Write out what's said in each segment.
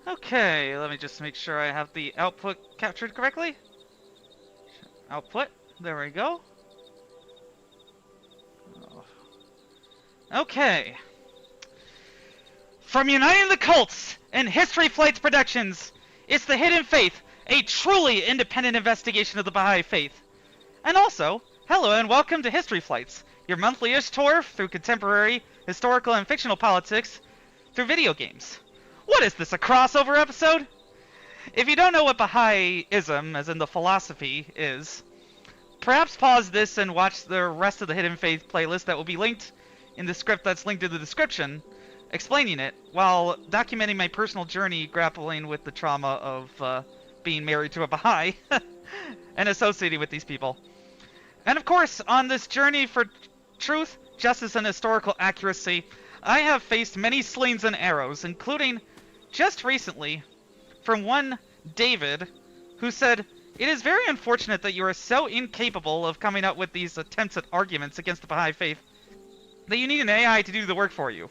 Okay, let me just make sure I have the output captured correctly. Output, there we go. Okay. From Uniting the Cults and HistoryFlights Productions, it's The Hidden Faith, a truly independent investigation of the Baha'i Faith. And also, hello and welcome to HistoryFlights, your monthly-ish tour through contemporary, historical, and fictional politics through video games. What is this, a crossover episode? If you don't know what Baha'ism, as in the philosophy, is, perhaps pause this and watch the rest of the Hidden Faith playlist that will be linked in the script that's linked in the description, explaining it, while documenting my personal journey grappling with the trauma of being married to a Baha'i and associating with these people. And of course, on this journey for truth, justice, and historical accuracy, I have faced many slings and arrows, including, just recently, from one David, who said, "It is very unfortunate that you are so incapable of coming up with these attempts at arguments against the Baha'i Faith that you need an AI to do the work for you.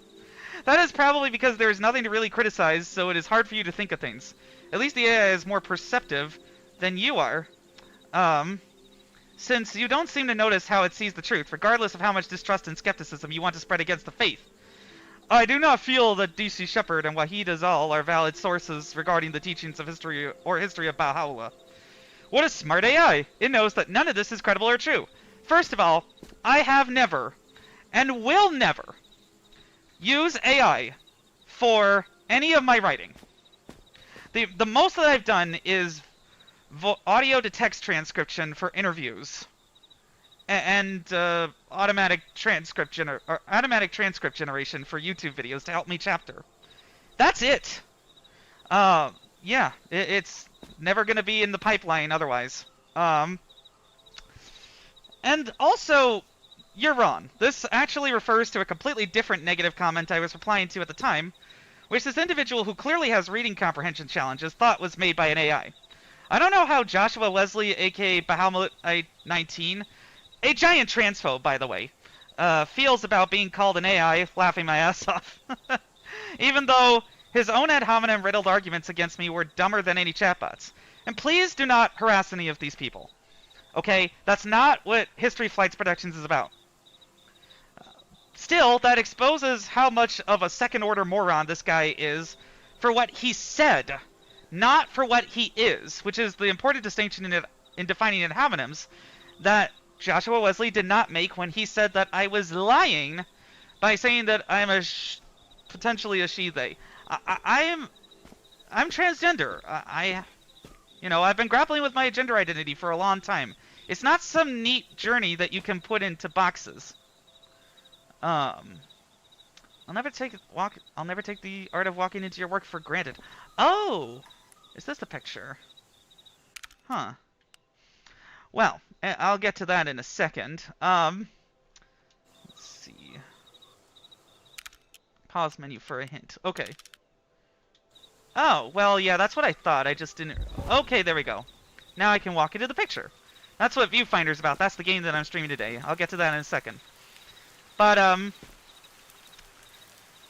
That is probably because there is nothing to really criticize, so it is hard for you to think of things. At least the AI is more perceptive than you are, since you don't seem to notice how it sees the truth, regardless of how much distrust and skepticism you want to spread against the faith. I do not feel that D.C. Shepherd and Wahid Azal are valid sources regarding the teachings of history or history of Baha'u'llah. What a smart AI! It knows that none of this is credible or true. First of all, I have never, and will never, use AI for any of my writing. The most that I've done is audio to text transcription for interviews and automatic transcript generation for YouTube videos to help me chapter. That's it. Yeah, it's never gonna be in the pipeline otherwise. And also, you're wrong. This actually refers to a completely different negative comment I was replying to at the time, which this individual who clearly has reading comprehension challenges thought was made by an AI. I don't know how Joshua Wesley, aka Bahaullah 19, a giant transphobe, by the way, feels about being called an AI, laughing my ass off. Even though his own ad hominem riddled arguments against me were dumber than any chatbots. And please do not harass any of these people. Okay? That's not what HistoryFlights Productions is about. Still, that exposes how much of a second-order moron this guy is for what he said, not for what he is, which is the important distinction in defining ad hominems that Joshua Wesley did not make when he said that I was lying by saying that I'm potentially a she-they. I'm transgender. I've been grappling with my gender identity for a long time. It's not some neat journey that you can put into boxes. I'll never take the art of walking into your work for granted. Oh, is this the picture? Huh. Well, I'll get to that in a second. Let's see. Pause menu for a hint. Okay. Oh, well, yeah, that's what I thought. I just didn't... Okay, there we go. Now I can walk into the picture. That's what Viewfinder's about. That's the game that I'm streaming today. I'll get to that in a second. But,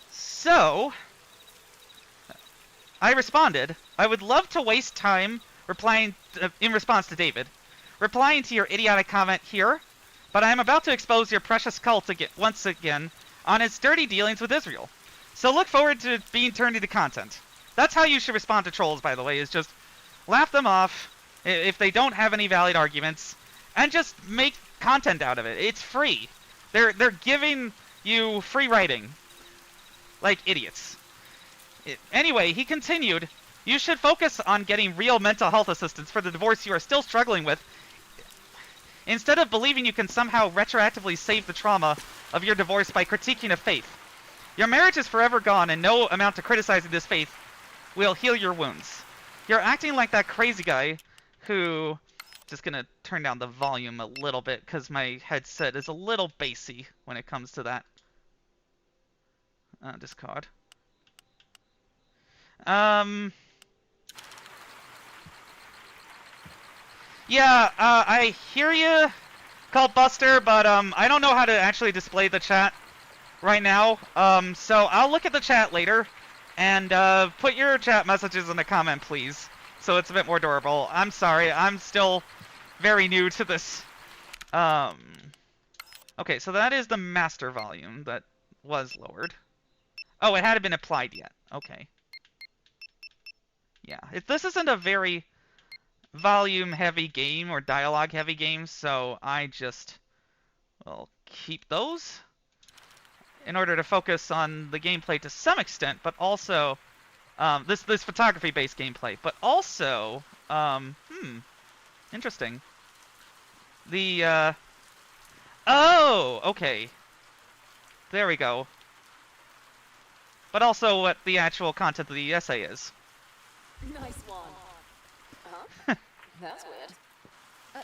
so... I responded, I would love to waste time replying in response to David. Replying to your idiotic comment here, but I am about to expose your precious cult once again on its dirty dealings with Israel. So look forward to being turned into content. That's how you should respond to trolls, by the way, is just laugh them off if they don't have any valid arguments, and just make content out of it. It's free. They're giving you free writing. Like idiots. Anyway, he continued, you should focus on getting real mental health assistance for the divorce you are still struggling with, instead of believing you can somehow retroactively save the trauma of your divorce by critiquing a faith. Your marriage is forever gone, and no amount of criticizing this faith will heal your wounds. You're acting like that crazy guy who... Just gonna turn down the volume a little bit, because my headset is a little bassy when it comes to that. Discard. Yeah, I hear you, Cult Buster, but I don't know how to actually display the chat right now. So I'll look at the chat later And put your chat messages in the comment, please, so it's a bit more adorable. I'm sorry, I'm still very new to this. Okay, so that is the master volume that was lowered. Oh, it hadn't been applied yet. Okay. Yeah, this isn't a very volume-heavy game or dialogue-heavy game, so I just will keep those in order to focus on the gameplay to some extent, but also this photography-based gameplay, but also interesting. The oh, okay, there we go. But also what the actual content of the essay is. Nice one. Huh? That's weird.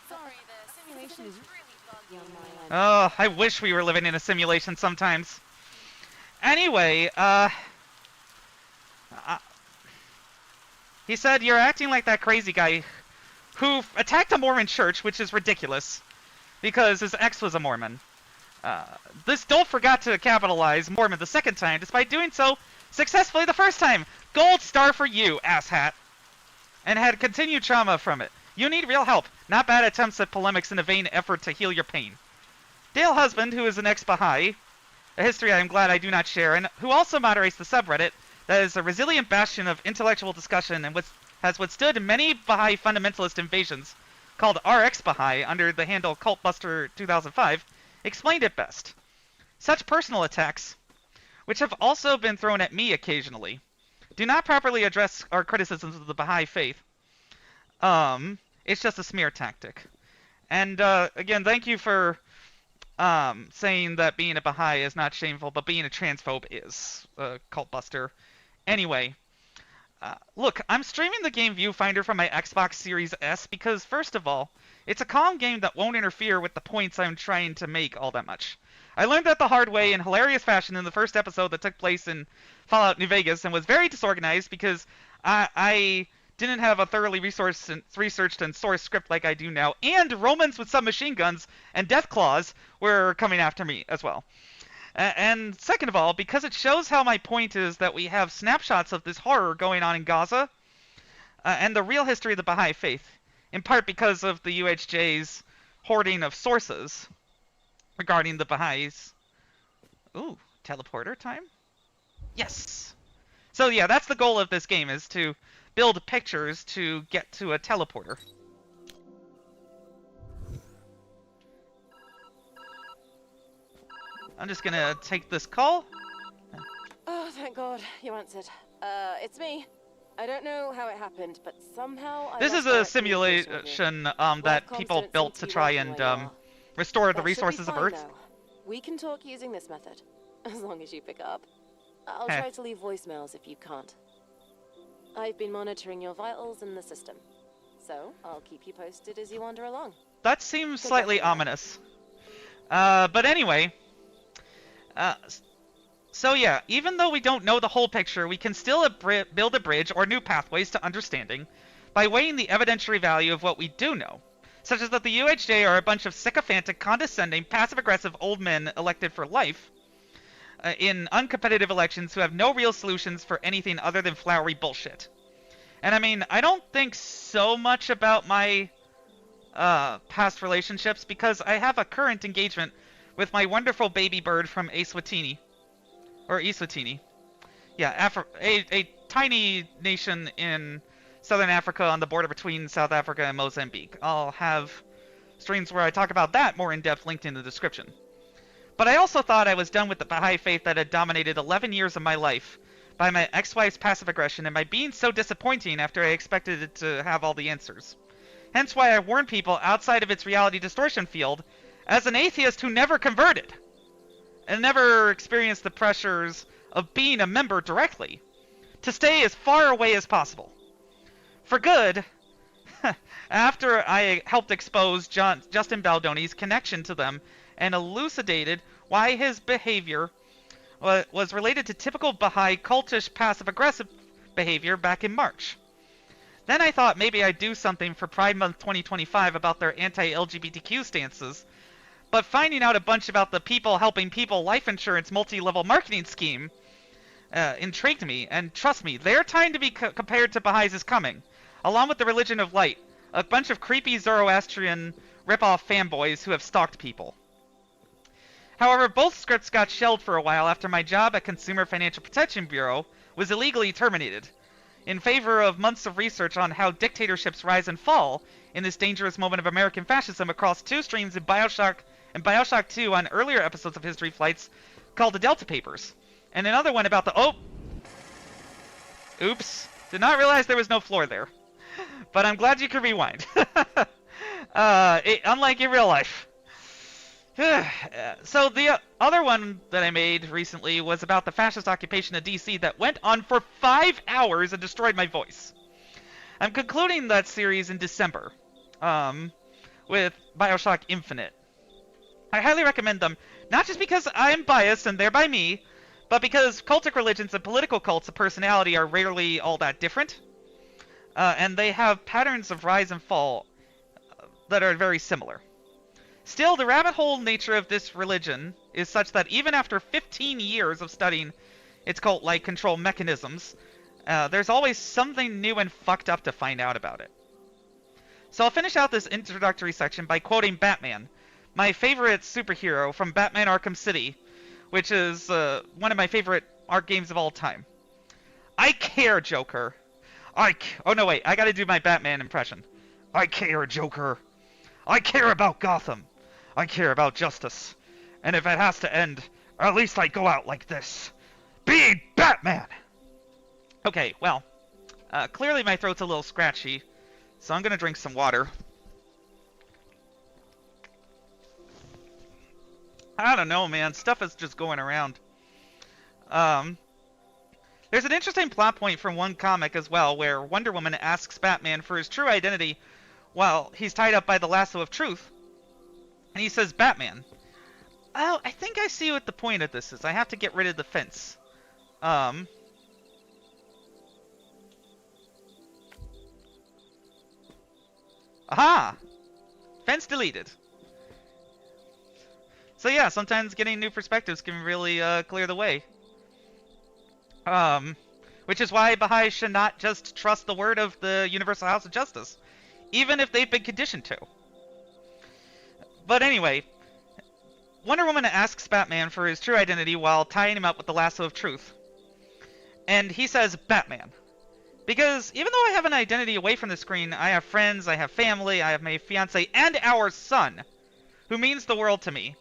Sorry, the simulation is really buggy on my end. Oh, I wish we were living in a simulation sometimes. Anyway, he said, you're acting like that crazy guy who attacked a Mormon church, which is ridiculous, because his ex was a Mormon. This don't forgot to capitalize Mormon the second time, despite doing so successfully the first time. Gold star for you, asshat. And had continued trauma from it. You need real help, not bad attempts at polemics in a vain effort to heal your pain. Dale Husband, who is an ex-Bahai, a history I am glad I do not share, and who also moderates the subreddit that is a resilient bastion of intellectual discussion and has withstood many Baha'i fundamentalist invasions, called Ex-Bahai under the handle CultBuster2005, explained it best. Such personal attacks, which have also been thrown at me occasionally, do not properly address our criticisms of the Baha'i Faith. It's just a smear tactic. And again, thank you for saying that being a Baha'i is not shameful, but being a transphobe is, CultBuster. Anyway, look, I'm streaming the game Viewfinder from my Xbox Series S because, first of all, it's a calm game that won't interfere with the points I'm trying to make all that much. I learned that the hard way in hilarious fashion in the first episode that took place in Fallout New Vegas and was very disorganized because I didn't have a thoroughly researched and sourced script like I do now, and Romans with submachine guns and death claws were coming after me as well. And second of all, because it shows how my point is that we have snapshots of this horror going on in Gaza and the real history of the Baha'i Faith, in part because of the UHJ's hoarding of sources regarding the Baha'is. Ooh, teleporter time? Yes! So yeah, that's the goal of this game, is to build pictures to get to a teleporter. I'm just gonna take this call. Oh, thank God, you answered. It's me. I don't know how it happened, but somehow This is a simulation that people built to try and restore the resources of Earth. Now. We can talk using this method, as long as you pick up. I'll try to leave voicemails if you can't. I've been monitoring your vitals in the system, so I'll keep you posted as you wander along. That seems slightly ominous. But anyway, so yeah, even though we don't know the whole picture, we can still build a bridge or new pathways to understanding by weighing the evidentiary value of what we do know, such as that the UHJ are a bunch of sycophantic, condescending, passive-aggressive old men elected for life in uncompetitive elections who have no real solutions for anything other than flowery bullshit. And I mean, I don't think so much about my past relationships because I have a current engagement with my wonderful baby bird from Eswatini. Or Eswatini. Yeah, a tiny nation in southern Africa on the border between South Africa and Mozambique. I'll have streams where I talk about that more in depth linked in the description. But I also thought I was done with the Baha'i faith that had dominated 11 years of my life by my ex-wife's passive aggression and by being so disappointing after I expected it to have all the answers. Hence why I warn people outside of its reality distortion field, as an atheist who never converted and never experienced the pressures of being a member directly, to stay as far away as possible. For good, after I helped expose Justin Baldoni's connection to them and elucidated why his behavior was related to typical Baha'i cultish passive-aggressive behavior back in March. Then I thought maybe I'd do something for Pride Month 2025 about their anti-LGBTQ stances, but finding out a bunch about the People Helping People life insurance multi-level marketing scheme intrigued me, and trust me, their time to be compared to Baha'is is coming, along with the religion of light, a bunch of creepy Zoroastrian rip-off fanboys who have stalked people. However, both scripts got shelved for a while after my job at Consumer Financial Protection Bureau was illegally terminated, in favor of months of research on how dictatorships rise and fall in this dangerous moment of American fascism across two streams in Bioshock and Bioshock 2 on earlier episodes of History Flights called the Delta Papers, and another one about the... Oh! Oops. Did not realize there was no floor there. But I'm glad you could rewind. Unlike in real life. So the other one that I made recently was about the fascist occupation of DC that went on for 5 hours and destroyed my voice. I'm concluding that series in December, with Bioshock Infinite. I highly recommend them, not just because I'm biased and thereby me, but because cultic religions and political cults of personality are rarely all that different, and they have patterns of rise and fall that are very similar. Still, the rabbit hole nature of this religion is such that even after 15 years of studying its cult-like control mechanisms, there's always something new and fucked up to find out about it. So I'll finish out this introductory section by quoting Batman, my favorite superhero from Batman Arkham City, which is one of my favorite art games of all time. I care, Joker. Oh no, wait, I gotta do my Batman impression. I care, Joker. I care about Gotham. I care about justice. And if it has to end, at least I go out like this. Being Batman! Okay, well, clearly my throat's a little scratchy, so I'm gonna drink some water. I don't know, man. Stuff is just going around. There's an interesting plot point from one comic as well, where Wonder Woman asks Batman for his true identity while he's tied up by the lasso of truth. And he says, Batman. Oh, I think I see what the point of this is. I have to get rid of the fence. Aha! Fence deleted. So yeah, sometimes getting new perspectives can really clear the way. Which is why Baha'is should not just trust the word of the Universal House of Justice, even if they've been conditioned to. But anyway, Wonder Woman asks Batman for his true identity while tying him up with the lasso of truth. And he says, Batman. Because even though I have an identity away from the screen, I have friends, I have family, I have my fiancé, and our son, who means the world to me.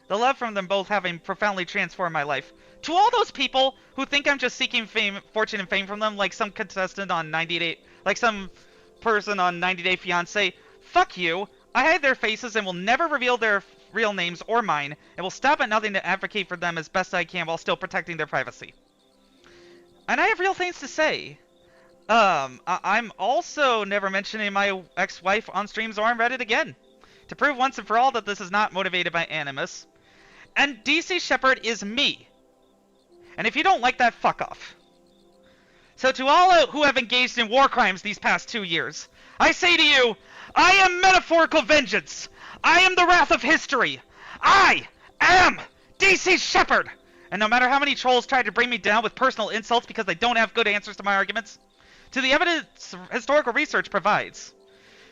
The love from them both having profoundly transformed my life. To all those people who think I'm just seeking fame, fortune and fame from them, like some contestant on 90 Day, like some person on 90 Day Fiancé, fuck you. I hide their faces and will never reveal their real names or mine, and will stop at nothing to advocate for them as best I can while still protecting their privacy. And I have real things to say. I'm also never mentioning my ex-wife on streams or on Reddit again, to prove once and for all that this is not motivated by animus. And DC Shepherd is me. And if you don't like that, fuck off. So to all who have engaged in war crimes these past 2 years, I say to you, I am metaphorical vengeance. I am the wrath of history. I am DC Shepherd. And no matter how many trolls try to bring me down with personal insults because they don't have good answers to my arguments, to the evidence historical research provides,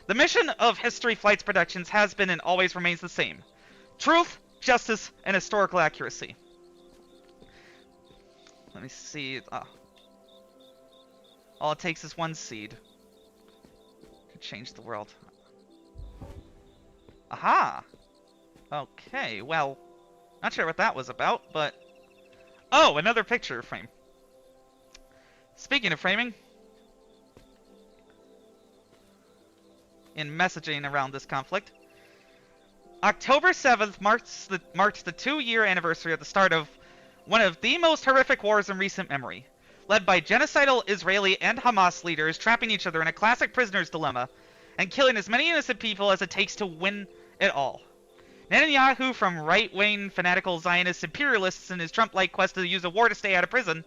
the mission of History Flights Productions has been and always remains the same. Truth, justice, and historical accuracy. Let me see. All it takes is one seed to change the world. Aha! Okay, well, not sure what that was about, but... Oh, another picture frame. Speaking of framing, in messaging around this conflict, October 7th marks the 2-year anniversary of the start of one of the most horrific wars in recent memory, led by genocidal Israeli and Hamas leaders trapping each other in a classic prisoner's dilemma and killing as many innocent people as it takes to win it all. Netanyahu, from right-wing fanatical Zionist imperialists in his Trump-like quest to use a war to stay out of prison.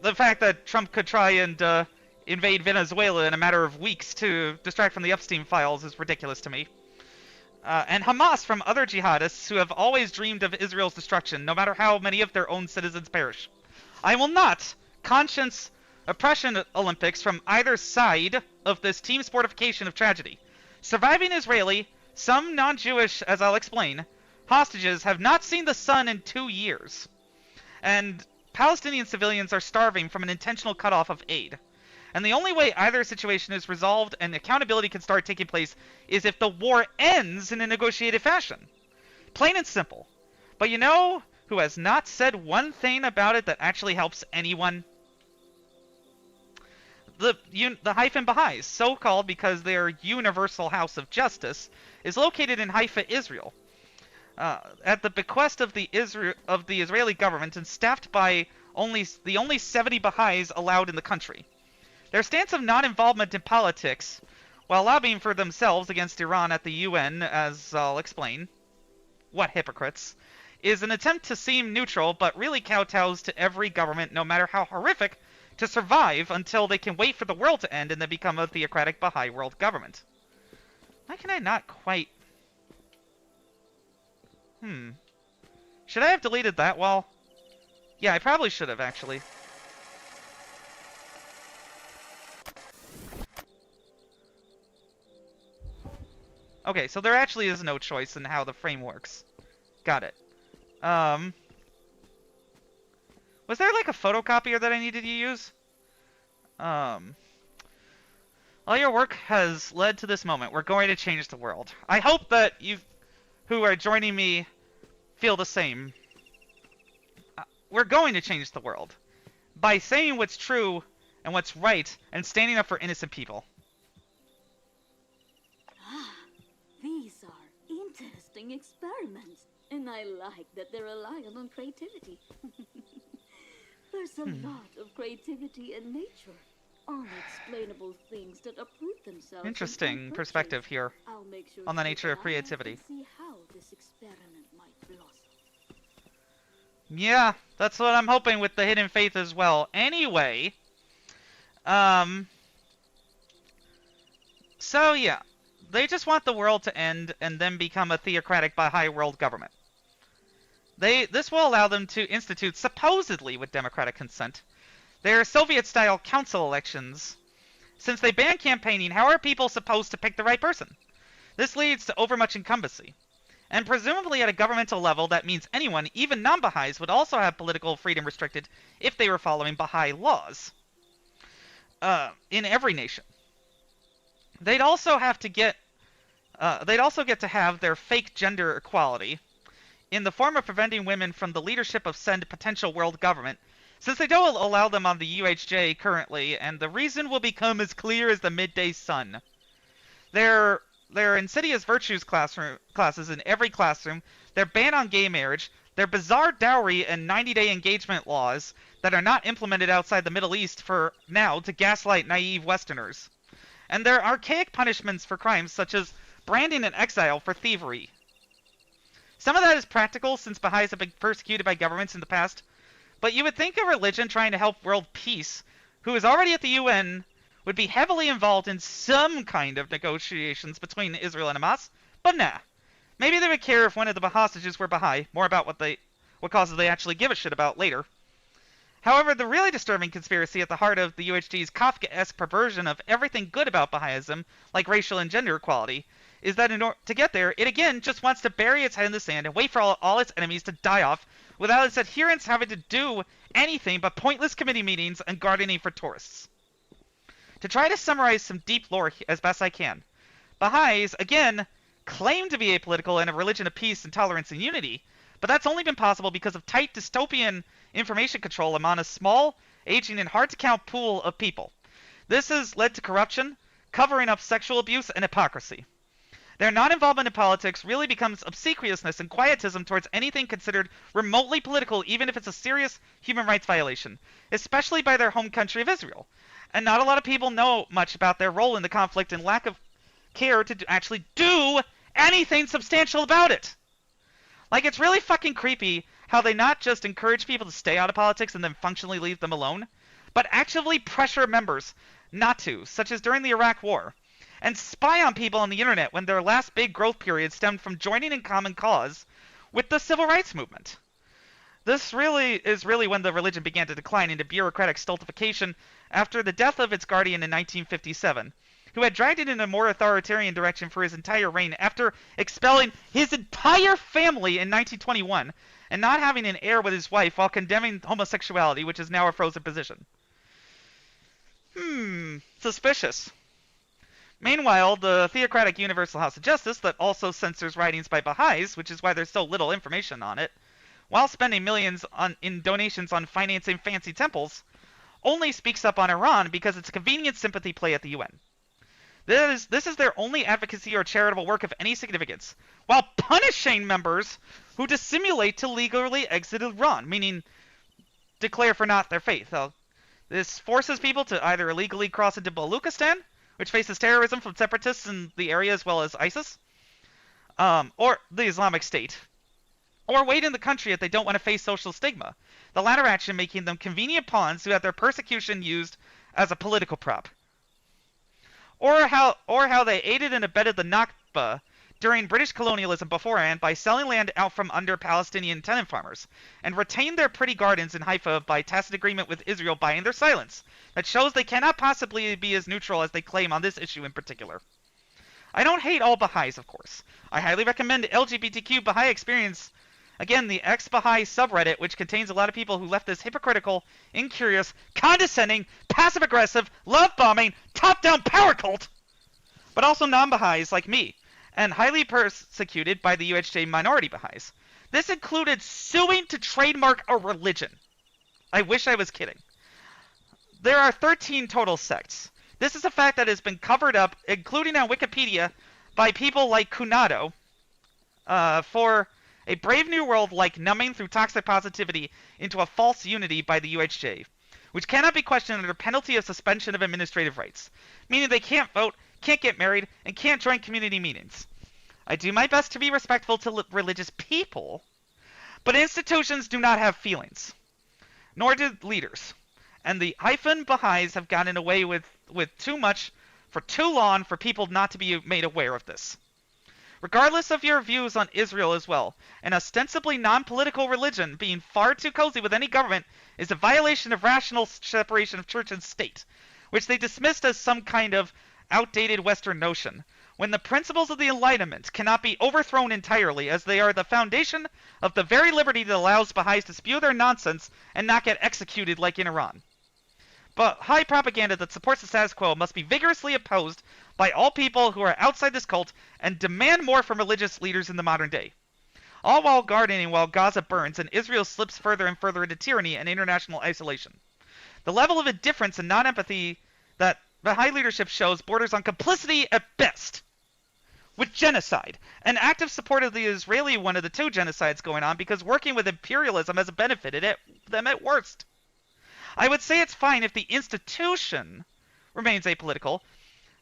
The fact that Trump could try and invade Venezuela in a matter of weeks to distract from the Epstein files is ridiculous to me. And Hamas, from other jihadists who have always dreamed of Israel's destruction, no matter how many of their own citizens perish. I will not conscience oppression Olympics from either side of this team sportification of tragedy. Surviving Israeli, some non-Jewish, as I'll explain, hostages have not seen the sun in 2 years. And Palestinian civilians are starving from an intentional cutoff of aid. And the only way either situation is resolved and accountability can start taking place is if the war ends in a negotiated fashion. Plain and simple. But you know who has not said one thing about it that actually helps anyone? The Baha'is, so called because their universal house of justice, is located in Haifa, Israel, at the bequest of the Israeli government and staffed by the only 70 Baha'is allowed in the country. Their stance of non-involvement in politics, while lobbying for themselves against Iran at the UN, as I'll explain, what hypocrites, is an attempt to seem neutral but really kowtows to every government, no matter how horrific, to survive until they can wait for the world to end and then become a theocratic Baha'i world government. Why can I not quite... Should I have deleted that wall? Yeah, I probably should have, actually. Okay, so there actually is no choice in how the frame works. Got it. Was there like a photocopier that I needed to use? All your work has led to this moment. We're going to change the world. I hope that you who are joining me feel the same. We're going to change the world by saying what's true and what's right and standing up for innocent people. These are interesting experiments, and I like that they're reliant on creativity. There's a lot of creativity in nature. Unexplainable things that uproot themselves. Interesting perspective here on the nature of creativity. See how this experiment might blossom. Yeah, that's what I'm hoping with the hidden faith as well. Anyway, so yeah, they just want the world to end and then become a theocratic Baha'i world government. This will allow them to institute, supposedly with democratic consent, their Soviet-style council elections. Since they ban campaigning, how are people supposed to pick the right person? This leads to overmuch incumbency. And presumably at a governmental level, that means anyone, even non-Baha'is, would also have political freedom restricted if they were following Baha'i laws. In every nation. They'd also get to have their fake gender equality in the form of preventing women from the leadership of said potential world government, since they don't allow them on the UHJ currently, and the reason will become as clear as the midday sun. Their insidious virtues classes in every classroom, their ban on gay marriage, their bizarre dowry and 90-day engagement laws that are not implemented outside the Middle East for now to gaslight naive Westerners, and their archaic punishments for crimes such as branding and exile for thievery. Some of that is practical since Baha'is have been persecuted by governments in the past, but you would think a religion trying to help world peace, who is already at the UN, would be heavily involved in some kind of negotiations between Israel and Hamas, but nah. Maybe they would care if one of the hostages were Baha'i, more about what causes they actually give a shit about later. However, the really disturbing conspiracy at the heart of the UHG's Kafkaesque perversion of everything good about Baha'ism, like racial and gender equality, is that in order to get there, it again just wants to bury its head in the sand and wait for all its enemies to die off, without its adherents having to do anything but pointless committee meetings and gardening for tourists. To try to summarize some deep lore as best I can, Baha'is, again, claim to be apolitical and a religion of peace and tolerance and unity, but that's only been possible because of tight dystopian information control among a small, aging, and hard-to-count pool of people. This has led to corruption, covering up sexual abuse, and hypocrisy. Their non-involvement in politics really becomes obsequiousness and quietism towards anything considered remotely political, even if it's a serious human rights violation, especially by their home country of Israel. And not a lot of people know much about their role in the conflict and lack of care to actually do anything substantial about it. Like, it's really fucking creepy how they not just encourage people to stay out of politics and then functionally leave them alone, but actively pressure members not to, such as during the Iraq War, and spy on people on the internet when their last big growth period stemmed from joining in common cause with the civil rights movement. This is really when the religion began to decline into bureaucratic stultification after the death of its guardian in 1957, who had dragged it in a more authoritarian direction for his entire reign after expelling his entire family in 1921 and not having an heir with his wife while condemning homosexuality, which is now a frozen position. Suspicious. Meanwhile, the theocratic Universal House of Justice, that also censors writings by Baha'is, which is why there's so little information on it, while spending millions in donations on financing fancy temples, only speaks up on Iran because it's a convenient sympathy play at the UN. This is their only advocacy or charitable work of any significance, while punishing members who dissimulate to legally exit Iran, meaning declare for not their faith. This forces people to either illegally cross into Baluchistan, which faces terrorism from separatists in the area as well as ISIS, or the Islamic State, or wait in the country if they don't want to face social stigma, the latter action making them convenient pawns who have their persecution used as a political prop. Or how they aided and abetted the Nakba during British colonialism beforehand by selling land out from under Palestinian tenant farmers, and retained their pretty gardens in Haifa by tacit agreement with Israel buying their silence. That shows they cannot possibly be as neutral as they claim on this issue in particular. I don't hate all Baha'is, of course. I highly recommend LGBTQ Baha'i Experience, again, the Ex-Bahai subreddit, which contains a lot of people who left this hypocritical, incurious, condescending, passive-aggressive, love-bombing, top-down power cult, but also non-Baha'is like me, and highly persecuted by the UHJ minority Baha'is. This included suing to trademark a religion. I wish I was kidding. There are 13 total sects. This is a fact that has been covered up, including on Wikipedia, by people like Kunado, for a brave new world like numbing through toxic positivity into a false unity by the UHJ, which cannot be questioned under penalty of suspension of administrative rights, meaning they can't vote, can't get married, and can't join community meetings. I do my best to be respectful to religious people, but institutions do not have feelings, nor do leaders. And the Baha'is have gotten away with too much for too long for people not to be made aware of this. Regardless of your views on Israel as well, an ostensibly non-political religion being far too cozy with any government is a violation of rational separation of church and state, which they dismissed as some kind of outdated Western notion, when the principles of the Enlightenment cannot be overthrown entirely, as they are the foundation of the very liberty that allows Baha'is to spew their nonsense and not get executed like in Iran. But high propaganda that supports the status quo must be vigorously opposed by all people who are outside this cult and demand more from religious leaders in the modern day. All while gardening while Gaza burns and Israel slips further and further into tyranny and international isolation. The level of indifference and non-empathy that Baha'i leadership shows borders on complicity at best with genocide, an active support of the Israeli one of the two genocides going on because working with imperialism has benefited them at worst. I would say it's fine if the institution remains apolitical,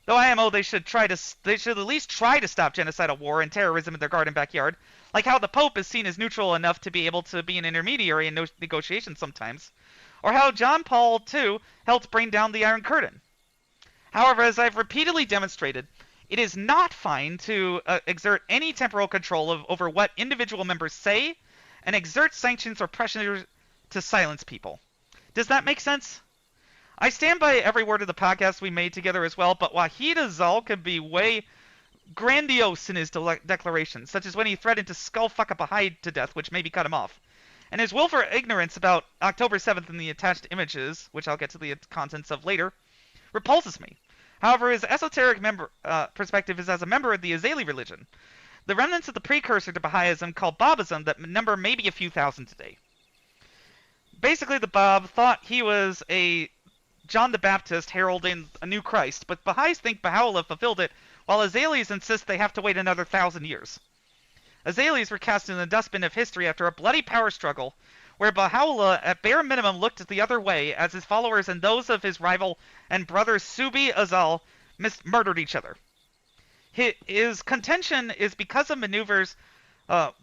though IMO they should at least try to stop genocidal war and terrorism in their garden backyard, like how the Pope is seen as neutral enough to be able to be an intermediary in negotiations sometimes, or how John Paul II helped bring down the Iron Curtain. However, as I've repeatedly demonstrated, it is not fine to exert any temporal control over what individual members say and exert sanctions or pressure to silence people. Does that make sense? I stand by every word of the podcast we made together as well, but Wahid Azal can be way grandiose in his declarations, such as when he threatened to skull fuck a Baha'i to death, which maybe cut him off. And his willful ignorance about October 7th and the attached images, which I'll get to the contents of later, repulses me. However, his esoteric perspective is as a member of the Azali religion, the remnants of the precursor to Baha'ism called Babism that number maybe a few thousand today. Basically, the Bab thought he was a John the Baptist heralding a new Christ, but Baha'is think Baha'u'llah fulfilled it, while Azalis insist they have to wait another 1,000 years. Azalis were cast in the dustbin of history after a bloody power struggle, where Baha'u'llah at bare minimum looked the other way as his followers and those of his rival and brother Subi Azal murdered each other. His contention is because of maneuvers Wahid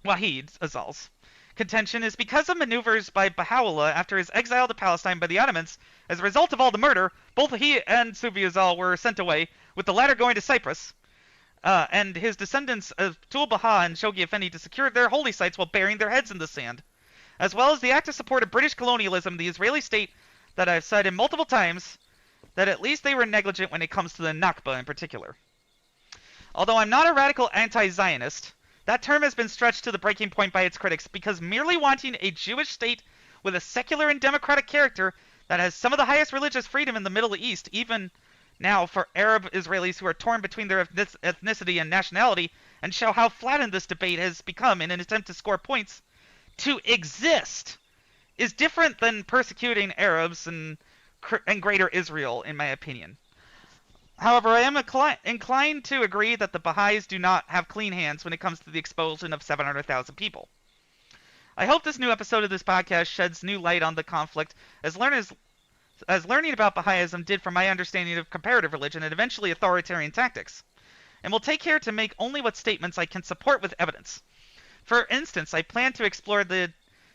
Azal's contention is because of maneuvers by Baha'u'llah after his exile to Palestine by the Ottomans. As a result of all the murder, both he and Subi Azal were sent away, with the latter going to Cyprus. and his descendants Abdul Baha and Shoghi Effendi to secure their holy sites while burying their heads in the sand, as well as the active support of British colonialism, the Israeli state that I've cited multiple times, that at least they were negligent when it comes to the Nakba in particular. Although I'm not a radical anti-Zionist, that term has been stretched to the breaking point by its critics because merely wanting a Jewish state with a secular and democratic character that has some of the highest religious freedom in the Middle East, even now for Arab Israelis who are torn between their ethnicity and nationality, and show how flattened this debate has become in an attempt to score points, to exist is different than persecuting Arabs and Greater Israel, in my opinion. However, I am inclined to agree that the Baha'is do not have clean hands when it comes to the expulsion of 700,000 people. I hope this new episode of this podcast sheds new light on the conflict, as learning about Baha'ism did from my understanding of comparative religion and eventually authoritarian tactics, and will take care to make only what statements I can support with evidence. For instance, I plan to explore the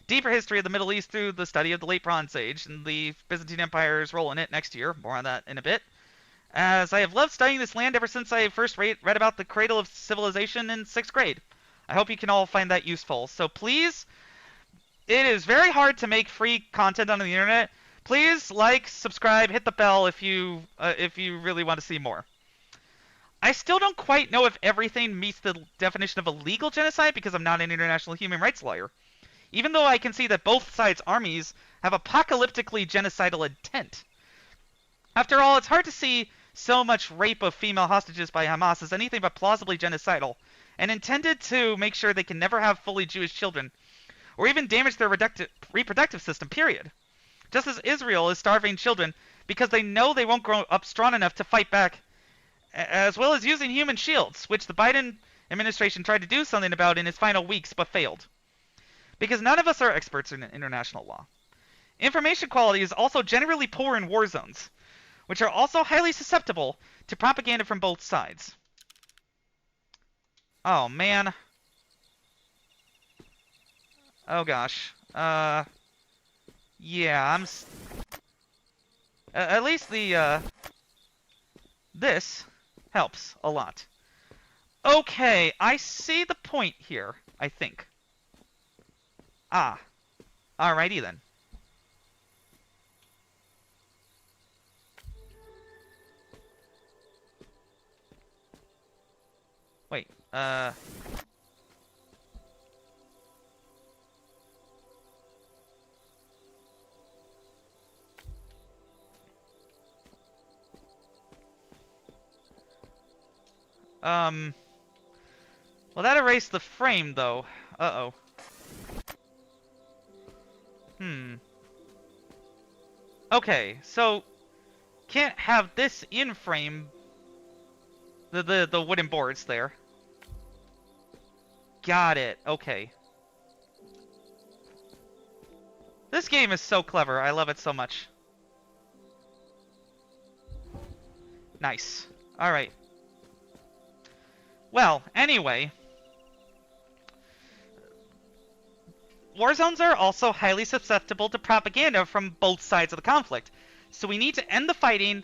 deeper history of the Middle East through the study of the Late Bronze Age and the Byzantine Empire's role in it next year. More on that in a bit. As I have loved studying this land ever since I first read about the cradle of civilization in 6th grade. I hope you can all find that useful. So please, it is very hard to make free content on the internet. Please like, subscribe, hit the bell if you really want to see more. I still don't quite know if everything meets the definition of a legal genocide because I'm not an international human rights lawyer. Even though I can see that both sides' armies have apocalyptically genocidal intent. After all, it's hard to see so much rape of female hostages by Hamas as anything but plausibly genocidal, and intended to make sure they can never have fully Jewish children, or even damage their reproductive system, period. Just as Israel is starving children because they know they won't grow up strong enough to fight back, as well as using human shields, which the Biden administration tried to do something about in its final weeks but failed. Because none of us are experts in international law. Information quality is also generally poor in war zones, which are also highly susceptible to propaganda from both sides. Oh, man. Oh, gosh. Yeah, at least this helps a lot. Okay, I see the point here, I think. Ah. Alrighty then. Wait, well, that erased the frame, though. Uh-oh. Okay, so can't have this in frame. The wooden boards there. Got it. Okay. This game is so clever. I love it so much. Nice. Alright. Well, anyway. War zones are also highly susceptible to propaganda from both sides of the conflict. So we need to end the fighting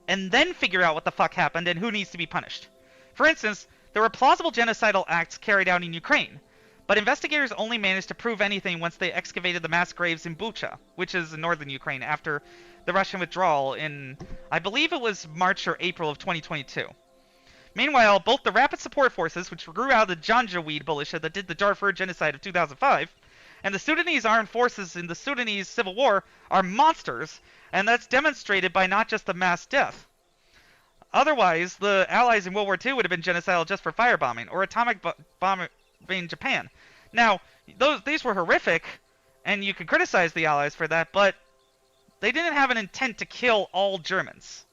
and then figure out what the fuck happened and who needs to be punished. For instance, there were plausible genocidal acts carried out in Ukraine, but investigators only managed to prove anything once they excavated the mass graves in Bucha, which is in northern Ukraine, after the Russian withdrawal in, I believe it was March or April of 2022. Meanwhile, both the Rapid Support Forces, which grew out of the Janjaweed militia that did the Darfur genocide of 2005, and the Sudanese armed forces in the Sudanese civil war are monsters, and that's demonstrated by not just the mass death. Otherwise, the Allies in World War II would have been genocidal just for firebombing, or atomic bombing Japan. Now, these were horrific, and you could criticize the Allies for that, but they didn't have an intent to kill all Germans,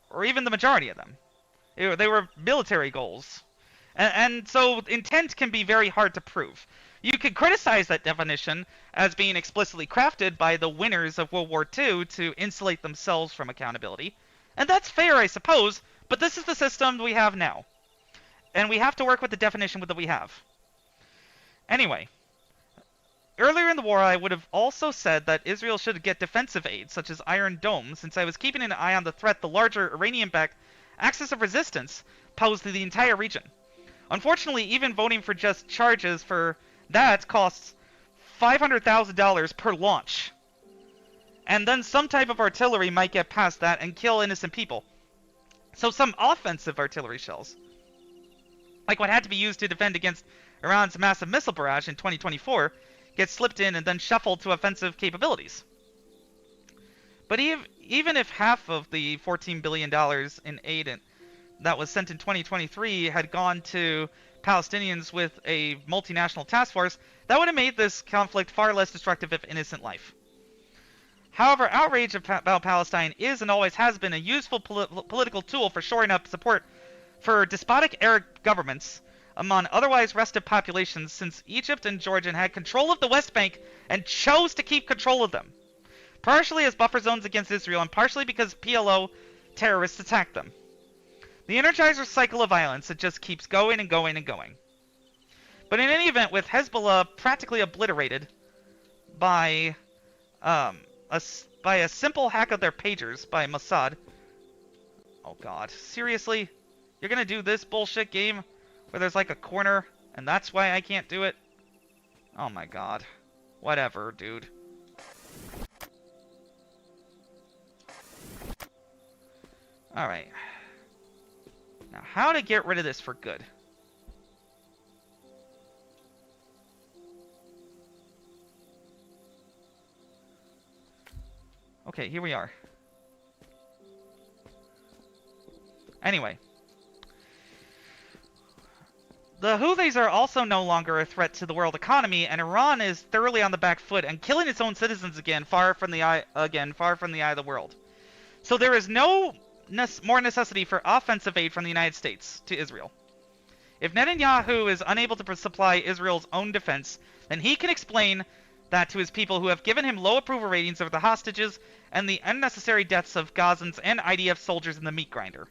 or even the majority of them. They were military goals. And so intent can be very hard to prove. You could criticize that definition as being explicitly crafted by the winners of World War II to insulate themselves from accountability. And that's fair, I suppose, but this is the system we have now. And we have to work with the definition that we have. Anyway, earlier in the war I would have also said that Israel should get defensive aid, such as Iron Dome, since I was keeping an eye on the threat the larger Iranian-backed axis of resistance posed to the entire region. Unfortunately, even voting for just charges for that costs $500,000 per launch. And then some type of artillery might get past that and kill innocent people. So some offensive artillery shells, like what had to be used to defend against Iran's massive missile barrage in 2024, get slipped in and then shuffled to offensive capabilities. But even if half of the $14 billion in aid that was sent in 2023 had gone to Palestinians with a multinational task force, that would have made this conflict far less destructive of innocent life. However, outrage about Palestine is and always has been a useful political tool for shoring up support for despotic Arab governments among otherwise restive populations, since Egypt and Jordan had control of the West Bank and chose to keep control of them, partially as buffer zones against Israel and partially because PLO terrorists attacked them. The Energizer cycle of violence, it just keeps going and going and going. But in any event, with Hezbollah practically obliterated by a simple hack of their pagers by Mossad. Oh god, seriously? You're gonna do this bullshit game where there's like a corner and that's why I can't do it? Oh my god. Whatever, dude. Alright. Now, how to get rid of this for good? Okay, here we are. Anyway. The Houthis are also no longer a threat to the world economy, and Iran is thoroughly on the back foot and killing its own citizens again, far from the eye of the world. So there is no more necessity for offensive aid from the United States to Israel. If Netanyahu is unable to supply Israel's own defense, then he can explain that to his people who have given him low approval ratings over the hostages and the unnecessary deaths of Gazans and IDF soldiers in the meat grinder.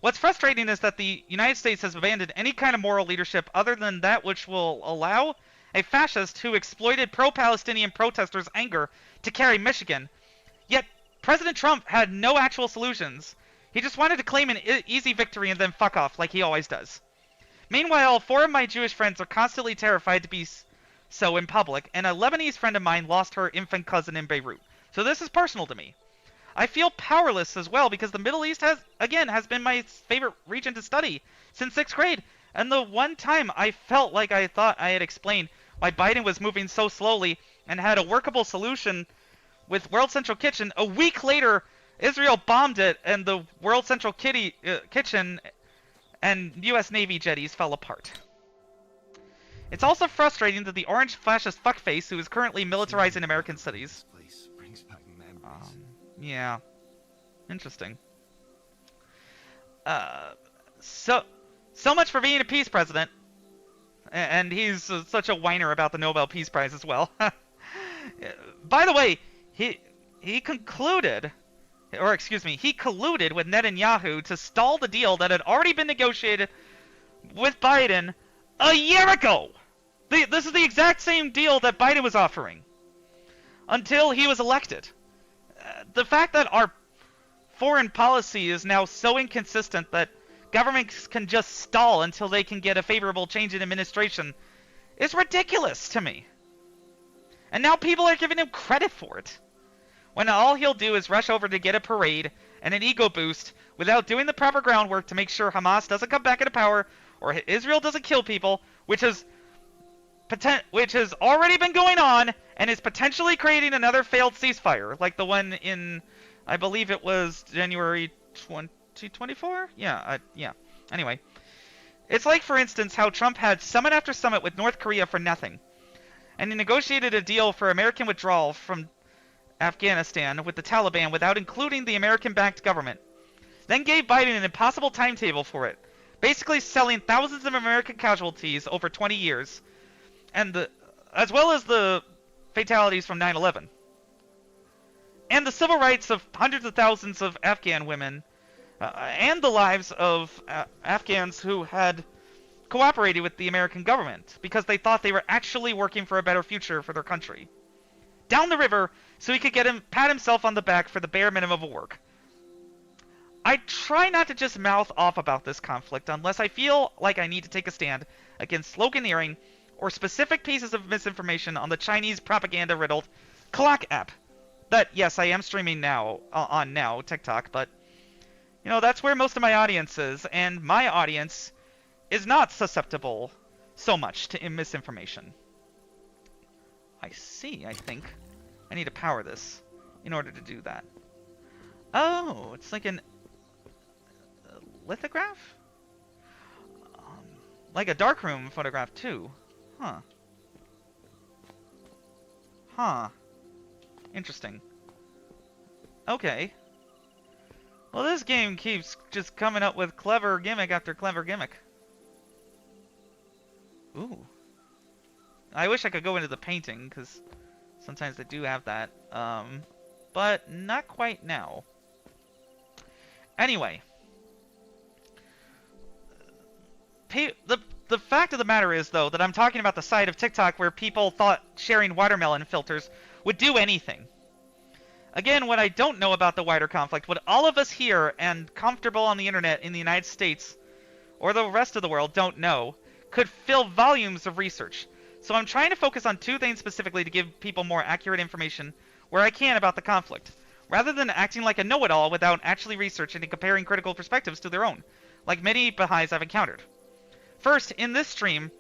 What's frustrating is that the United States has abandoned any kind of moral leadership other than that which will allow a fascist who exploited pro-Palestinian protesters' anger to carry Michigan. Yet President Trump had no actual solutions. He just wanted to claim an easy victory and then fuck off like he always does. Meanwhile, 4 of my Jewish friends are constantly terrified to be so in public, and a Lebanese friend of mine lost her infant cousin in Beirut. So this is personal to me. I feel powerless as well because the Middle East has been my favorite region to study since 6th grade. And the one time I felt like I thought I had explained why Biden was moving so slowly and had a workable solution with World Central Kitchen, a week later Israel bombed it and the World Central Kitchen and US Navy jetties fell apart. It's also frustrating that the orange fascist fuckface who is currently militarizing American cities. Yeah. Interesting. So much for being a peace president. And he's such a whiner about the Nobel Peace Prize as well. By the way, he colluded with Netanyahu to stall the deal that had already been negotiated with Biden a year ago. This is the exact same deal that Biden was offering until he was elected. The fact that our foreign policy is now so inconsistent that governments can just stall until they can get a favorable change in administration is ridiculous to me. And now people are giving him credit for it, when all he'll do is rush over to get a parade and an ego boost without doing the proper groundwork to make sure Hamas doesn't come back into power or Israel doesn't kill people, which has already been going on and is potentially creating another failed ceasefire, like the one in, I believe it was January 2024? Yeah. Anyway. It's like, for instance, how Trump had summit after summit with North Korea for nothing. And he negotiated a deal for American withdrawal from Afghanistan with the Taliban without including the American-backed government. Then gave Biden an impossible timetable for it, basically selling thousands of American casualties over 20 years, and as well as the fatalities from 9/11. And the civil rights of hundreds of thousands of Afghan women, and the lives of Afghans who had cooperated with the American government because they thought they were actually working for a better future for their country. Down the river so he could pat himself on the back for the bare minimum of work. I try not to just mouth off about this conflict unless I feel like I need to take a stand against sloganeering or specific pieces of misinformation on the Chinese propaganda-riddled Clock app. That, yes, I am streaming now, on TikTok, but, you know, that's where most of my audience is, and my audience is not susceptible so much to misinformation. I see, I think. I need to power this in order to do that. Oh, it's like a lithograph? Like a darkroom photograph, too. Huh. Huh. Interesting. Okay. Well, this game keeps just coming up with clever gimmick after clever gimmick. Ooh. I wish I could go into the painting, because sometimes they do have that. But not quite now. Anyway. The fact of the matter is, though, that I'm talking about the side of TikTok where people thought sharing watermelon filters would do anything. Again, what I don't know about the wider conflict, what all of us here and comfortable on the internet in the United States or the rest of the world don't know, could fill volumes of research. So I'm trying to focus on two things specifically to give people more accurate information where I can about the conflict, rather than acting like a know-it-all without actually researching and comparing critical perspectives to their own, like many Baha'is I've encountered. First, in this stream,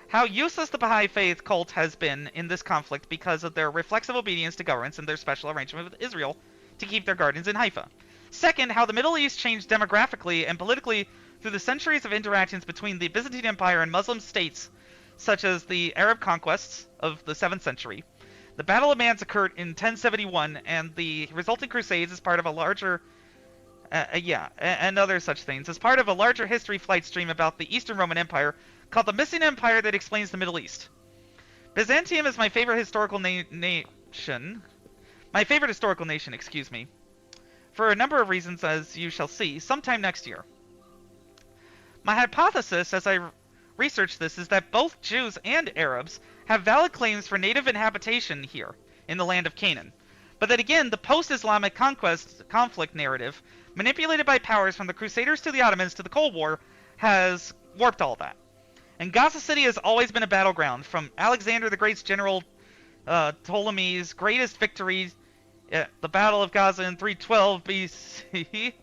how useless the Baha'i Faith cult has been in this conflict because of their reflexive obedience to governments and their special arrangement with Israel to keep their gardens in Haifa. Second, how the Middle East changed demographically and politically through the centuries of interactions between the Byzantine Empire and Muslim states, such as the Arab conquests of the 7th century. The Battle of Mans occurred in 1071, and the resulting crusades as part of a larger... and other such things, as part of a larger history flight stream about the Eastern Roman Empire called the Missing Empire that explains the Middle East. Byzantium is my favorite historical nation. My favorite historical nation, excuse me. For a number of reasons, as you shall see, sometime next year. My hypothesis, as I research this, is that both Jews and Arabs have valid claims for native inhabitation here, in the land of Canaan. But that again, the post-Islamic conflict narrative, manipulated by powers from the Crusaders to the Ottomans to the Cold War, has warped all that. And Gaza City has always been a battleground, from Alexander the Great's general Ptolemy's greatest victory, the Battle of Gaza in 312 BC,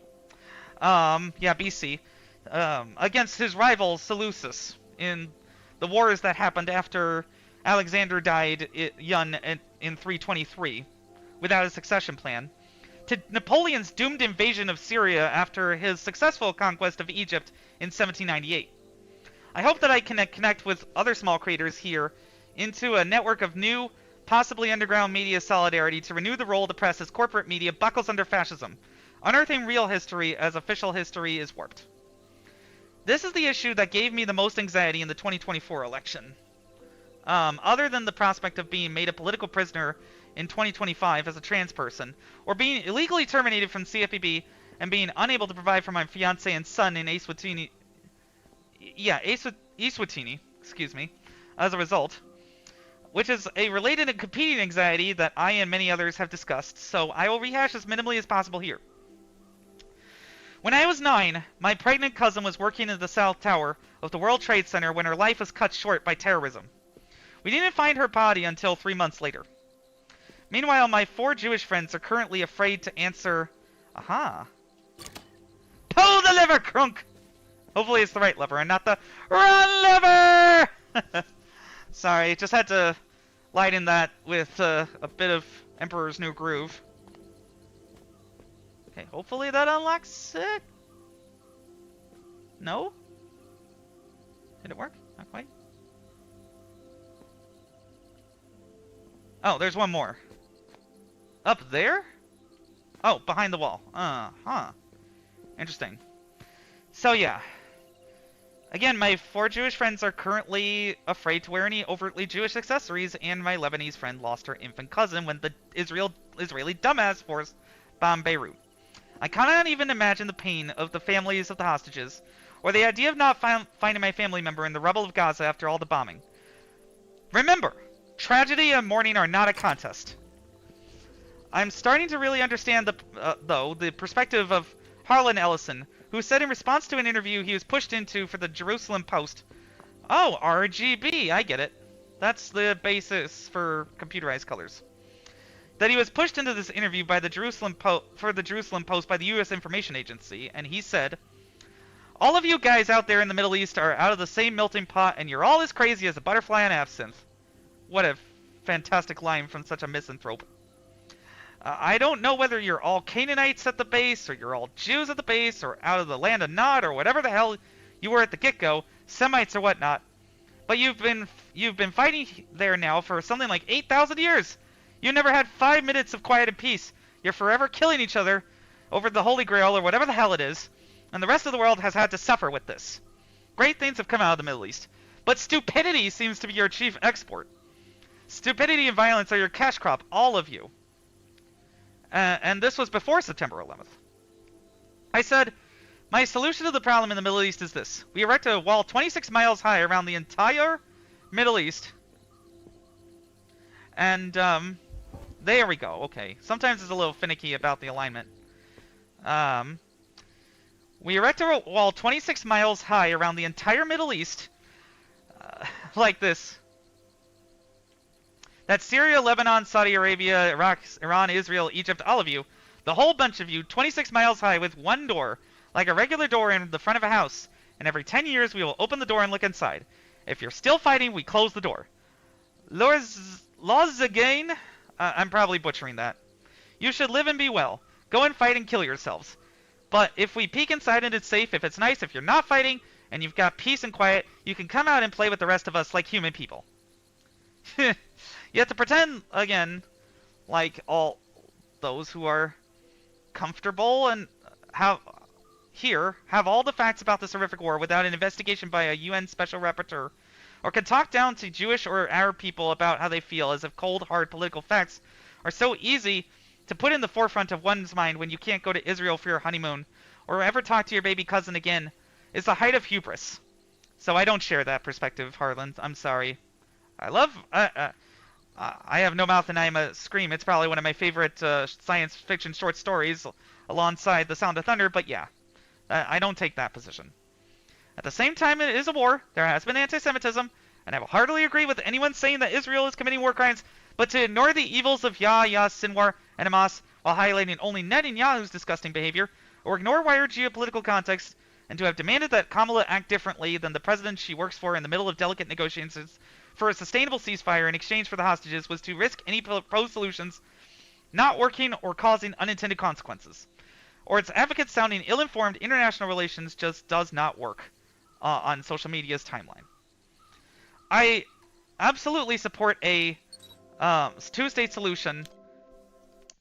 BC, against his rival Seleucus in the wars that happened after Alexander died young in 323. Without a succession plan, to Napoleon's doomed invasion of Syria after his successful conquest of Egypt in 1798. I hope that I can connect with other small creators here into a network of new, possibly underground media solidarity to renew the role of the press as corporate media buckles under fascism, unearthing real history as official history is warped. This is the issue that gave me the most anxiety in the 2024 election. Other than the prospect of being made a political prisoner in 2025 as a trans person, or being illegally terminated from CFPB and being unable to provide for my fiancé and son in Eswatini, excuse me, as a result, which is a related and competing anxiety that I and many others have discussed, so I will rehash as minimally as possible here. When I was 9, my pregnant cousin was working in the South Tower of the World Trade Center when her life was cut short by terrorism. We didn't find her body until 3 months later. Meanwhile, my 4 Jewish friends are currently afraid to answer... Aha. Pull the lever, crunk! Hopefully it's the right lever and not the run lever! Sorry, just had to lighten that with a bit of Emperor's New Groove. Okay, hopefully that unlocks it. No? Did it work? Not quite. Oh, there's one more. Up there? Oh, behind the wall. Interesting. So, yeah. Again, my 4 Jewish friends are currently afraid to wear any overtly Jewish accessories, and my Lebanese friend lost her infant cousin when the Israeli dumbass force bombed Beirut. I cannot even imagine the pain of the families of the hostages, or the idea of not finding my family member in the rubble of Gaza after all the bombing. Remember, tragedy and mourning are not a contest. I'm starting to really understand, though, the perspective of Harlanellison, who said in response to an interview he was pushed into for the Jerusalem Post, "Oh, RGB, I get it. That's the basis for computerized colors." That he was pushed into this interview by the Jerusalem Post by the U.S. Information Agency, and he said, "All of you guys out there in the Middle East are out of the same melting pot, and you're all as crazy as a butterfly on absinthe." What a fantastic line from such a misanthrope. "I don't know whether you're all Canaanites at the base, or you're all Jews at the base, or out of the land of Nod, or whatever the hell you were at the get-go, Semites or whatnot. But you've been fighting there now for something like 8,000 years. You never had 5 minutes of quiet and peace. You're forever killing each other over the Holy Grail or whatever the hell it is, and the rest of the world has had to suffer with this. Great things have come out of the Middle East, but stupidity seems to be your chief export. Stupidity and violence are your cash crop, all of you." And this was before September 11th. I said, "My solution to the problem in the Middle East is this. We erect a wall 26 miles high around the entire Middle East." And, there we go. Okay. Sometimes it's a little finicky about the alignment. We erect a wall 26 miles high around the entire Middle East, like this. That's Syria, Lebanon, Saudi Arabia, Iraq, Iran, Israel, Egypt, all of you. The whole bunch of you, 26 miles high with one door, like a regular door in the front of a house. And every 10 years we will open the door and look inside. If you're still fighting, we close the door. Laws again? I'm probably butchering that. You should live and be well. Go and fight and kill yourselves. But if we peek inside and it's safe, if it's nice, if you're not fighting, and you've got peace and quiet, you can come out and play with the rest of us like human people." You have to pretend, again, like all those who are comfortable and have all the facts about this horrific war without an investigation by a UN special rapporteur, or can talk down to Jewish or Arab people about how they feel, as if cold, hard political facts are so easy to put in the forefront of one's mind when you can't go to Israel for your honeymoon, or ever talk to your baby cousin again, is the height of hubris. So I don't share that perspective, Harlan. I'm sorry. I have no mouth and I am a scream. It's probably one of my favorite science fiction short stories, alongside The Sound of Thunder, but yeah, I don't take that position. At the same time, it is a war. There has been anti-Semitism, and I will heartily agree with anyone saying that Israel is committing war crimes, but to ignore the evils of Yahya Sinwar and Hamas while highlighting only Netanyahu's disgusting behavior, or ignore wider geopolitical context, and to have demanded that Kamala act differently than the president she works for in the middle of delicate negotiations for a sustainable ceasefire in exchange for the hostages, was to risk any proposed solutions not working or causing unintended consequences. Or its advocates sounding ill-informed international relations just does not work on social media's timeline. I absolutely support a two-state solution,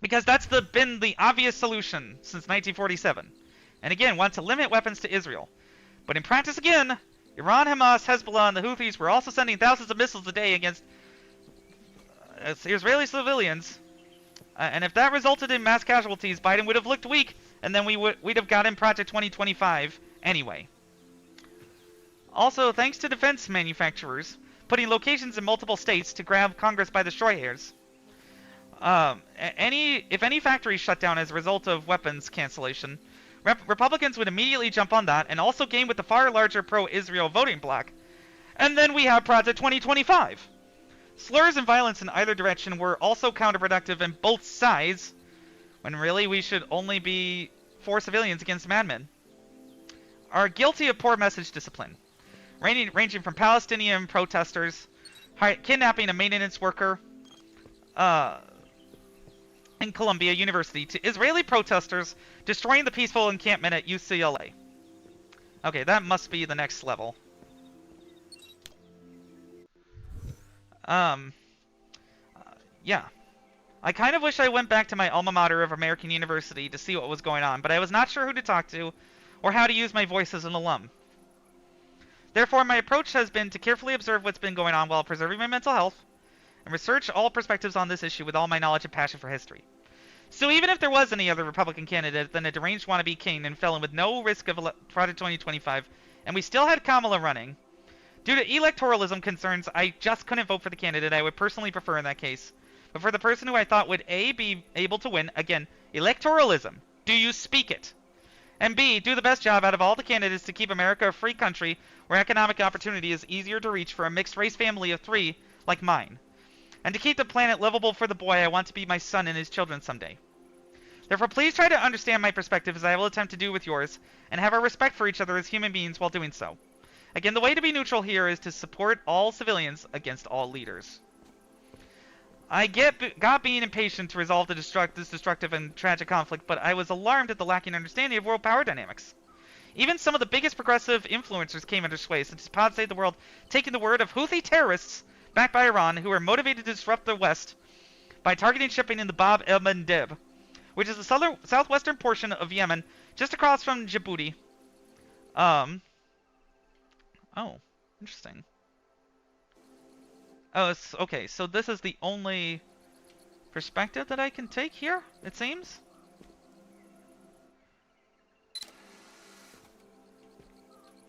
because that's been the obvious solution since 1947. And again, want to limit weapons to Israel. But in practice, again, Iran, Hamas, Hezbollah, and the Houthis were also sending thousands of missiles a day against Israeli civilians. And if that resulted in mass casualties, Biden would have looked weak, and then we'd have gotten Project 2025 anyway. Also, thanks to defense manufacturers putting locations in multiple states to grab Congress by the straw hairs. If any factories shut down as a result of weapons cancellation, Republicans would immediately jump on that and also game with the far larger pro-Israel voting bloc. And then we have Project 2025. Slurs and violence in either direction were also counterproductive in both sides, when really we should only be for civilians against madmen. Are guilty of poor message discipline, ranging from Palestinian protesters, kidnapping a maintenance worker in Columbia University, to Israeli protesters destroying the peaceful encampment at UCLA. Okay, that must be the next level. Yeah. I kind of wish I went back to my alma mater of American University to see what was going on, but I was not sure who to talk to or how to use my voice as an alum. Therefore, my approach has been to carefully observe what's been going on while preserving my mental health, and research all perspectives on this issue with all my knowledge and passion for history. So even if there was any other Republican candidate than a deranged wannabe king and felon with no risk of Project 2025, and we still had Kamala running, due to electoralism concerns, I just couldn't vote for the candidate I would personally prefer in that case. But for the person who I thought would A, be able to win, again, electoralism, do you speak it? And B, do the best job out of all the candidates to keep America a free country where economic opportunity is easier to reach for a mixed-race family of 3 like mine. And to keep the planet livable for the boy I want to be my son and his children someday. Therefore, please try to understand my perspective as I will attempt to do with yours, and have a respect for each other as human beings while doing so. Again, the way to be neutral here is to support all civilians against all leaders. I got being impatient to resolve this destructive and tragic conflict, but I was alarmed at the lacking understanding of world power dynamics. Even some of the biggest progressive influencers came under sway, such as Pod Save the World, taking the word of Houthi terrorists backed by Iran who are motivated to disrupt the West by targeting shipping in the Bab el-Mandeb, which is the southwestern portion of Yemen, just across from Djibouti. Oh, interesting. Oh, okay, so this is the only perspective that I can take here, it seems?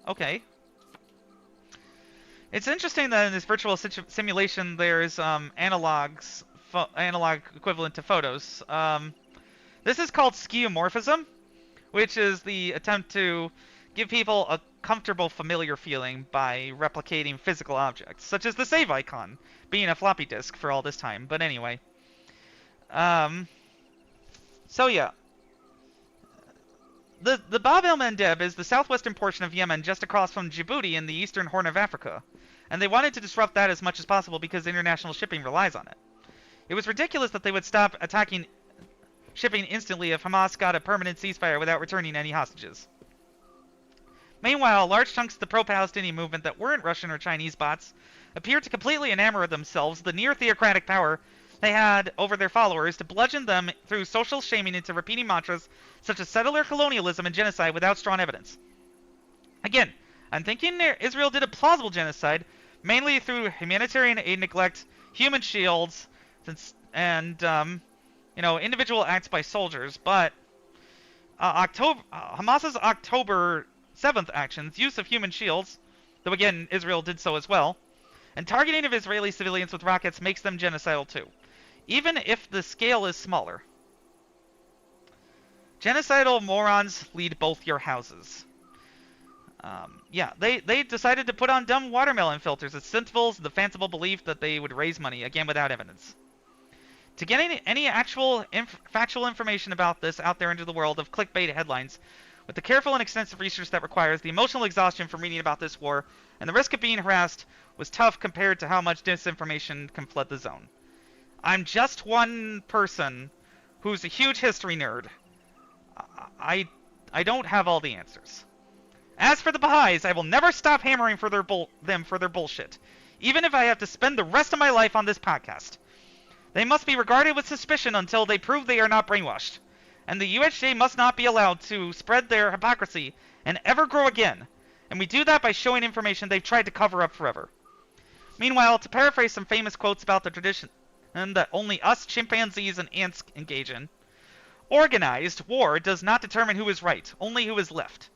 Okay. It's interesting that in this virtual simulation there's analog equivalent to photos. This is called skeuomorphism, which is the attempt to give people a comfortable, familiar feeling by replicating physical objects, such as the save icon being a floppy disk for all this time. But anyway. So yeah. The Bab el-Mandeb is the southwestern portion of Yemen just across from Djibouti in the eastern Horn of Africa. And they wanted to disrupt that as much as possible because international shipping relies on it. It was ridiculous that they would stop attacking shipping instantly if Hamas got a permanent ceasefire without returning any hostages. Meanwhile, large chunks of the pro-Palestinian movement that weren't Russian or Chinese bots appeared to completely enamor themselves the near-theocratic power they had over their followers to bludgeon them through social shaming into repeating mantras such as settler colonialism and genocide without strong evidence. Again, I'm thinking Israel did a plausible genocide, mainly through humanitarian aid neglect, human shields, and individual acts by soldiers, but Hamas's October 7th actions, use of human shields, though again Israel did so as well, and targeting of Israeli civilians with rockets makes them genocidal too, even if the scale is smaller. Genocidal morons lead both your houses. They decided to put on dumb watermelon filters as symbols of the fanciful belief that they would raise money, again without evidence. To get any actual factual information about this out there into the world of clickbait headlines, with the careful and extensive research that requires, the emotional exhaustion from reading about this war, and the risk of being harassed, was tough compared to how much disinformation can flood the zone. I'm just one person who's a huge history nerd. I don't have all the answers. As for the Baha'is, I will never stop hammering for them for their bullshit, even if I have to spend the rest of my life on this podcast. They must be regarded with suspicion until they prove they are not brainwashed, and the UHJ must not be allowed to spread their hypocrisy and ever grow again, and we do that by showing information they've tried to cover up forever. Meanwhile, to paraphrase some famous quotes about the tradition that only us chimpanzees and ants engage in, organized war does not determine who is right, only who is left.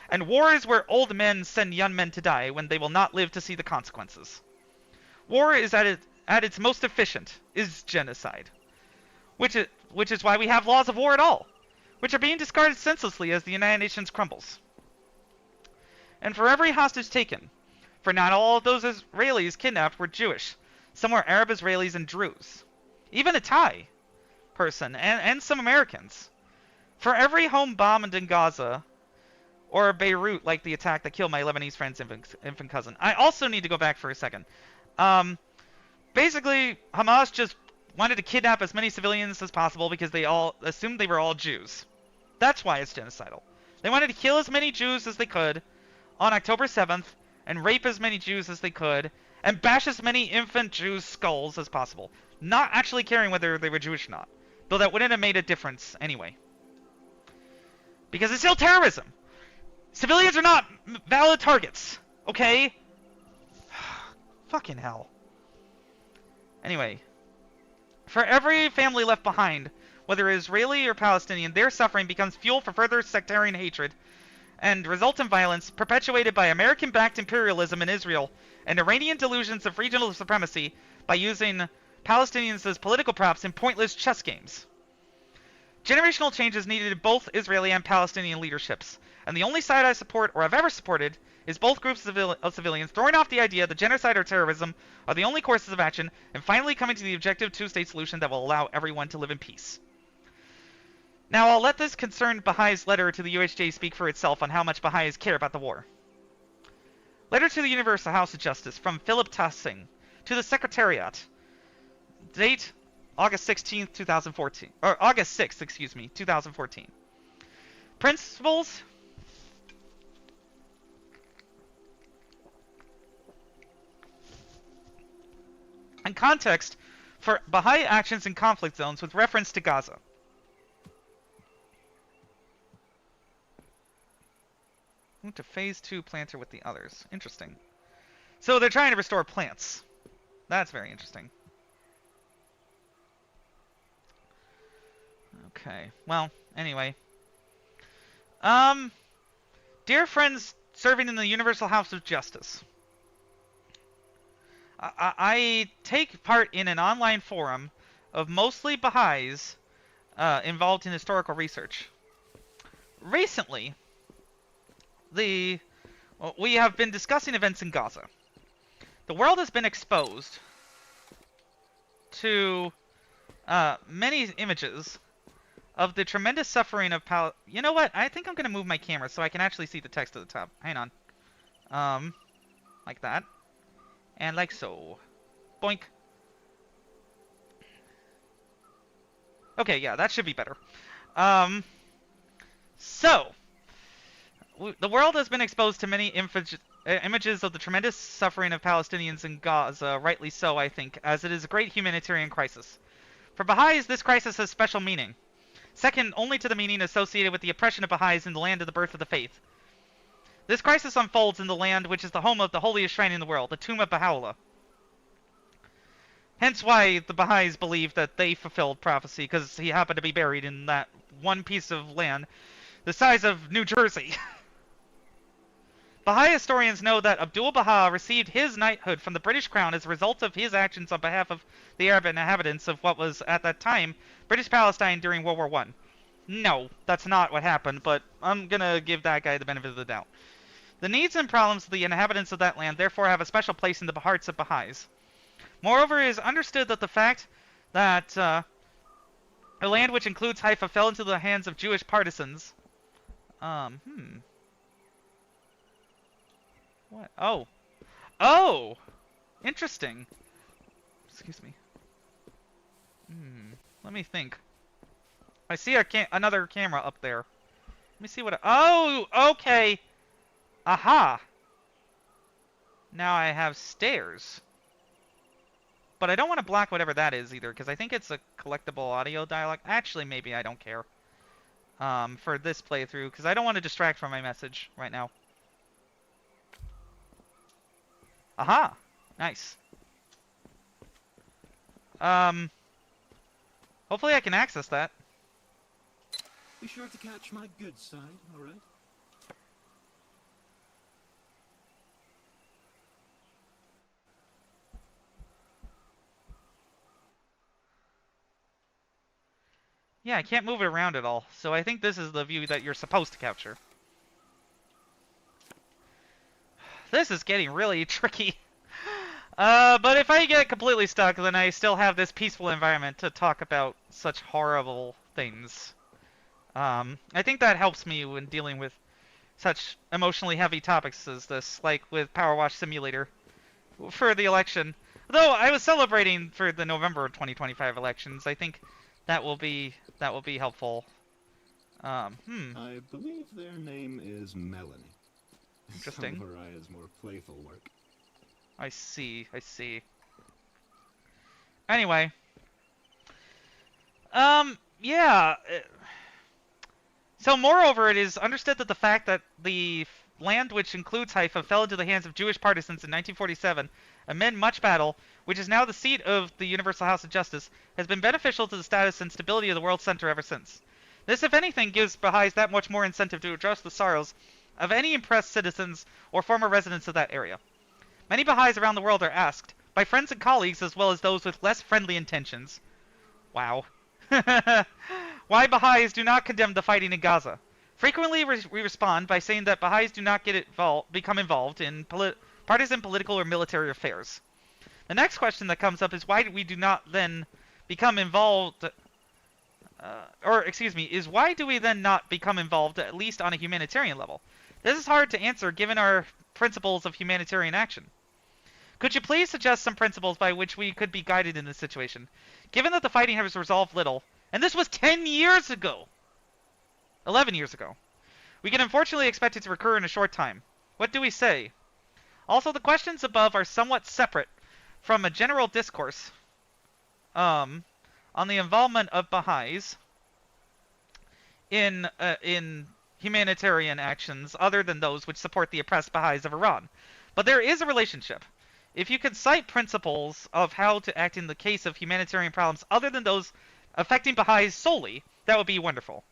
And war is where old men send young men to die when they will not live to see the consequences. War is at its most efficient, is genocide. Which is why we have laws of war at all, which are being discarded senselessly as the United Nations crumbles. And for every hostage taken, for not all of those Israelis kidnapped were Jewish, some were Arab Israelis and Druze, even a Thai person, and some Americans. For every home bombed in Gaza, or Beirut, like the attack that killed my Lebanese friend's infant cousin. I also need to go back for a second. Basically, Hamas just wanted to kidnap as many civilians as possible because they all assumed they were all Jews. That's why it's genocidal. They wanted to kill as many Jews as they could on October 7th, and rape as many Jews as they could, and bash as many infant Jews' skulls as possible, not actually caring whether they were Jewish or not, though that wouldn't have made a difference anyway. Because it's still terrorism! Civilians are not valid targets, okay? Fucking hell. Anyway, for every family left behind, whether Israeli or Palestinian, their suffering becomes fuel for further sectarian hatred and resultant violence perpetuated by American-backed imperialism in Israel and Iranian delusions of regional supremacy by using Palestinians as political props in pointless chess games. Generational change is needed in both Israeli and Palestinian leaderships, and the only side I support or have ever supported is both groups of civilians throwing off the idea that genocide or terrorism are the only courses of action, and finally coming to the objective two-state solution that will allow everyone to live in peace. Now, I'll let this Concerned Bahai's letter to the UHJ speak for itself on how much Baha'is care about the war. Letter to the Universal House of Justice from Philip Tassing to the Secretariat. Date August 16th, 2014. Or August 6th, 2014. Principles. And context for Baha'i actions in conflict zones with reference to Gaza. Move to phase 2 planter with the others. Interesting. So they're trying to restore plants. That's very interesting. Okay. Well, anyway. Dear friends serving in the Universal House of Justice. I take part in an online forum of mostly Baha'is involved in historical research. Recently, we have been discussing events in Gaza. The world has been exposed to many images of the tremendous suffering of You know what? I think I'm going to move my camera so I can actually see the text at the top. Hang on. Like that. And like so. Boink. Okay, yeah, that should be better. So, the world has been exposed to many images of the tremendous suffering of Palestinians in Gaza, rightly so, I think, as it is a great humanitarian crisis. For Baha'is, this crisis has special meaning, second only to the meaning associated with the oppression of Baha'is in the land of the birth of the faith. This crisis unfolds in the land which is the home of the holiest shrine in the world, the tomb of Baha'u'llah. Hence why the Baha'is believe that they fulfilled prophecy, because he happened to be buried in that one piece of land the size of New Jersey. Baha'i historians know that Abdul-Baha received his knighthood from the British Crown as a result of his actions on behalf of the Arab inhabitants of what was, at that time, British Palestine during World War I. No, that's not what happened, but I'm gonna give that guy the benefit of the doubt. The needs and problems of the inhabitants of that land therefore have a special place in the hearts of Baha'is. Moreover, it is understood that the fact that a land which includes Haifa fell into the hands of Jewish partisans. What? Oh. Oh! Interesting. Excuse me. Let me think. I see another camera up there. Let me see what... Oh! Okay! Aha! Now I have stairs. But I don't want to block whatever that is either, because I think it's a collectible audio dialogue. Actually, maybe I don't care. For this playthrough, because I don't want to distract from my message right now. Aha! Nice. Hopefully I can access that. Be sure to catch my good side, alright? Yeah, I can't move it around at all, so I think this is the view that you're supposed to capture. This is getting really tricky. But if I get completely stuck, then I still have this peaceful environment to talk about such horrible things. I think that helps me when dealing with such emotionally heavy topics as this, like with Power Wash Simulator for the election. Though I was celebrating for the November 2025 elections, I think that will be helpful. I believe their name is Melanie. Interesting. Some of Mariah's more playful work. I see. Anyway. Yeah. So, moreover, it is understood that the fact that the land which includes Haifa fell into the hands of Jewish partisans in 1947, amid much battle, which is now the seat of the Universal House of Justice, has been beneficial to the status and stability of the world center ever since. This, if anything, gives Baha'is that much more incentive to address the sorrows of any impressed citizens or former residents of that area. Many Baha'is around the world are asked, by friends and colleagues as well as those with less friendly intentions. Wow. Why Baha'is do not condemn the fighting in Gaza. Frequently we respond by saying that Baha'is do not become involved in partisan political or military affairs. The next question that comes up is why we do not then become involved, is why do we then not become involved at least on a humanitarian level? This is hard to answer given our principles of humanitarian action. Could you please suggest some principles by which we could be guided in this situation? Given that the fighting has resolved little, and this was 10 years ago! 11 years ago. We can unfortunately expect it to recur in a short time. What do we say? Also, the questions above are somewhat separate from a general discourse on the involvement of Baha'is in humanitarian actions other than those which support the oppressed Baha'is of Iran. But there is a relationship. If you could cite principles of how to act in the case of humanitarian problems other than those affecting Baha'is solely, that would be wonderful.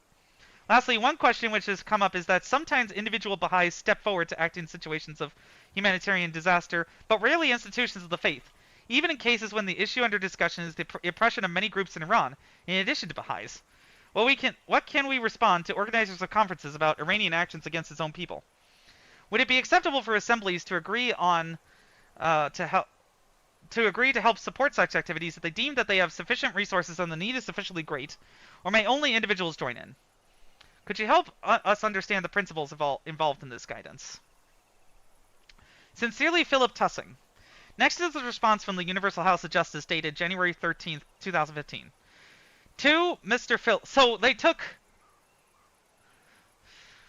Lastly, one question which has come up is that sometimes individual Baha'is step forward to act in situations of humanitarian disaster, but rarely institutions of the faith, even in cases when the issue under discussion is the oppression of many groups in Iran, in addition to Baha'is. What can we respond to organizers of conferences about Iranian actions against its own people? Would it be acceptable for assemblies to agree to help support such activities if they deem that they have sufficient resources and the need is sufficiently great, or may only individuals join in? Could you help us understand the principles involved in this guidance? Sincerely, Philip Tussing. Next is the response from the Universal House of Justice dated January 13th, 2015. To Mr. Phil... So, they took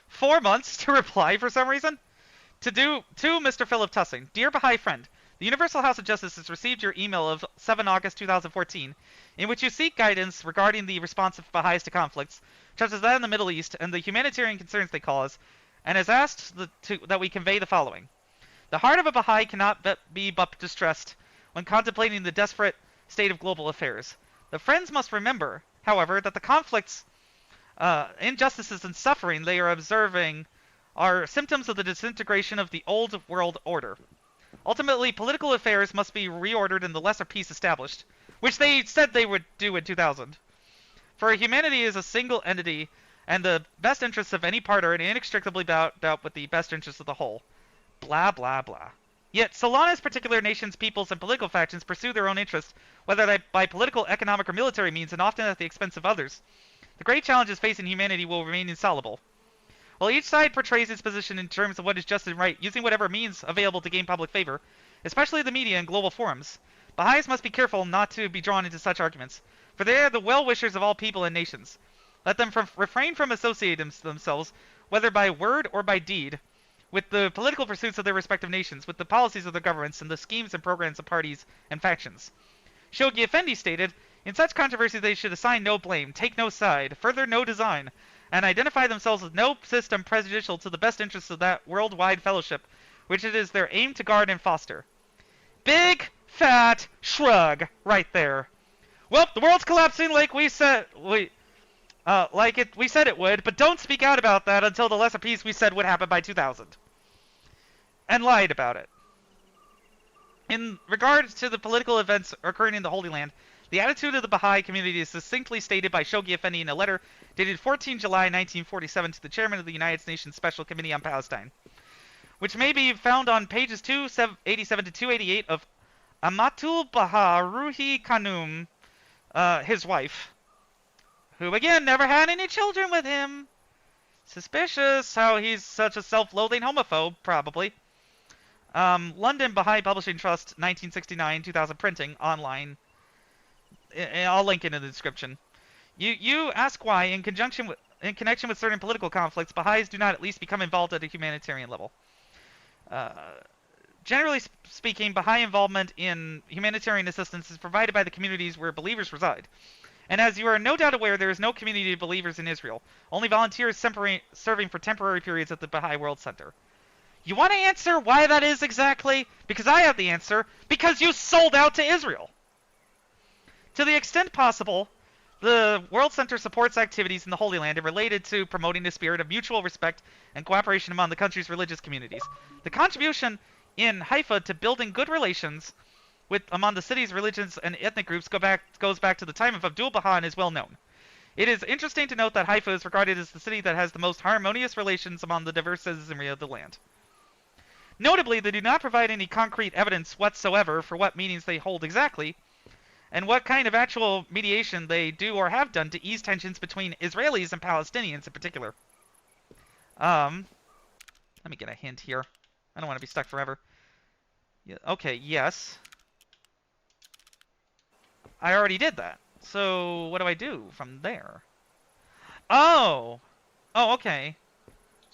4 months to reply for some reason? To Mr. Philip Tussing. Dear Baha'i friend, the Universal House of Justice has received your email of 7 August 2014, in which you seek guidance regarding the response of Baha'is to conflicts, such as that in the Middle East, and the humanitarian concerns they cause, and has asked that we convey the following. The heart of a Baha'i cannot be but distressed when contemplating the desperate state of global affairs. The friends must remember, however, that the conflicts, injustices, and suffering they are observing are symptoms of the disintegration of the old world order. Ultimately, political affairs must be reordered and the lesser peace established, which they said they would do in 2000. For humanity is a single entity, and the best interests of any part are inextricably bound up with the best interests of the whole. Blah, blah, blah. Yet, so long as particular nations, peoples, and political factions pursue their own interests, whether by political, economic, or military means, and often at the expense of others, the great challenges facing humanity will remain insoluble. While each side portrays its position in terms of what is just and right, using whatever means available to gain public favor, especially the media and global forums, Baha'is must be careful not to be drawn into such arguments, for they are the well-wishers of all people and nations. Let them refrain from associating themselves, whether by word or by deed, with the political pursuits of their respective nations, with the policies of their governments, and the schemes and programs of parties and factions. Shoghi Effendi stated, in such controversies they should assign no blame, take no side, further no design, and identify themselves with no system prejudicial to the best interests of that worldwide fellowship, which it is their aim to guard and foster. Big, fat shrug right there. Well, the world's collapsing like we said we said it would, but don't speak out about that until the lesser peace we said would happen by 2000. And lied about it. In regards to the political events occurring in the Holy Land, the attitude of the Baha'i community is succinctly stated by Shoghi Effendi in a letter dated 14 July 1947 to the chairman of the United Nations Special Committee on Palestine, which may be found on pages 287 to 288 of Amatul Baha Ruhi Khanum, his wife, who again never had any children with him. Suspicious how he's such a self-loathing homophobe, probably. London Baha'i Publishing Trust, 1969, 2000 printing, online. I'll link it in the description. You ask why, in connection with certain political conflicts, Baha'is do not at least become involved at a humanitarian level. Generally speaking, Baha'i involvement in humanitarian assistance is provided by the communities where believers reside. And as you are no doubt aware, there is no community of believers in Israel, only volunteers serving for temporary periods at the Baha'i World Center. You want to answer why that is exactly? Because I have the answer. Because you sold out to Israel. To the extent possible, the World Center supports activities in the Holy Land and related to promoting the spirit of mutual respect and cooperation among the country's religious communities. The contribution in Haifa to building good relations among the city's religions and ethnic groups goes back to the time of Abdul Baha and is well known. It is interesting to note that Haifa is regarded as the city that has the most harmonious relations among the diverse citizenry of the land. Notably, they do not provide any concrete evidence whatsoever for what meanings they hold exactly, and what kind of actual mediation they do or have done to ease tensions between Israelis and Palestinians in particular. Let me get a hint here. I don't want to be stuck forever. Yeah, okay, yes. I already did that. So, what do I do from there? Oh! Oh, okay.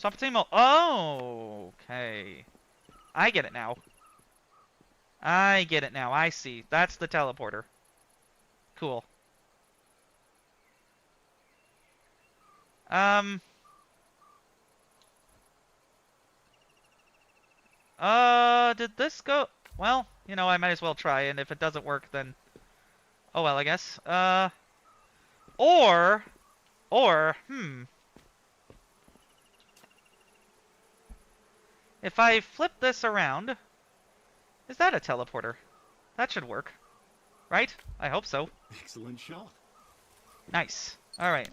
Swapatimo. Oh, okay. I get it now. I get it now. I see. That's the teleporter. Cool. Did this go? Well, you know, I might as well try, and if it doesn't work, then... Oh well, I guess. If I flip this around... Is that a teleporter? That should work. Right? I hope so. Excellent shot. Nice. Alright.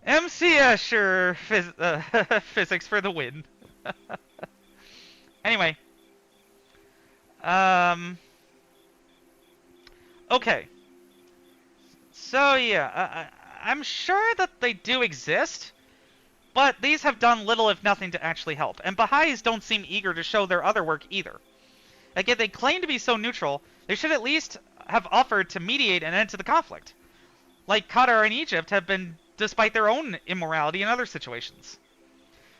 MC Escher physics for the win. Anyway. Okay. So, yeah. I'm sure that they do exist, but these have done little if nothing to actually help. And Baha'is don't seem eager to show their other work either. Like, if they claim to be so neutral, they should at least have offered to mediate an end to the conflict. Like Qatar and Egypt have been, despite their own immorality in other situations.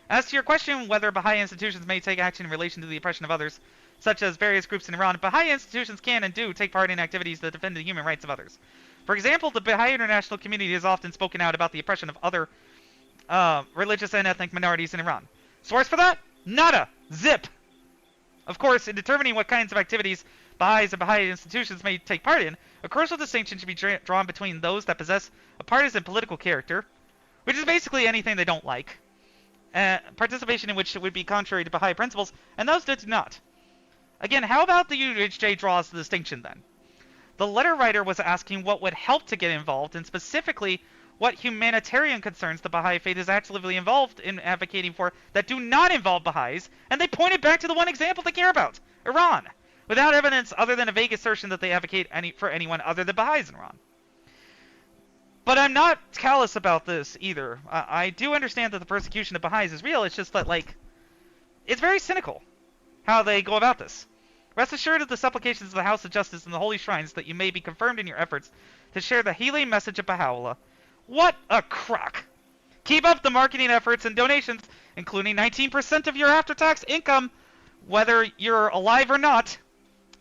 As to your question whether Baha'i institutions may take action in relation to the oppression of others, such as various groups in Iran, Baha'i institutions can and do take part in activities that defend the human rights of others. For example, the Baha'i international community has often spoken out about the oppression of other religious and ethnic minorities in Iran. Source for that? Nada. Zip. Of course, in determining what kinds of activities Baha'is and Baha'i institutions may take part in, a crucial distinction should be drawn between those that possess a partisan political character, which is basically anything they don't like, participation in which would be contrary to Baha'i principles, and those that do not. Again, how about the UHJ draws the distinction then? The letter writer was asking what would help to get involved, and specifically what humanitarian concerns the Baha'i Faith is actively involved in advocating for that do not involve Baha'is, and they pointed back to the one example they care about, Iran, without evidence other than a vague assertion that they advocate for anyone other than Baha'is in Iran. But I'm not callous about this either. I do understand that the persecution of Baha'is is real, it's just that, like, it's very cynical how they go about this. Rest assured of the supplications of the House of Justice and the holy shrines that you may be confirmed in your efforts to share the healing message of Baha'u'llah. What a crock! Keep up the marketing efforts and donations, including 19% of your after-tax income, whether you're alive or not,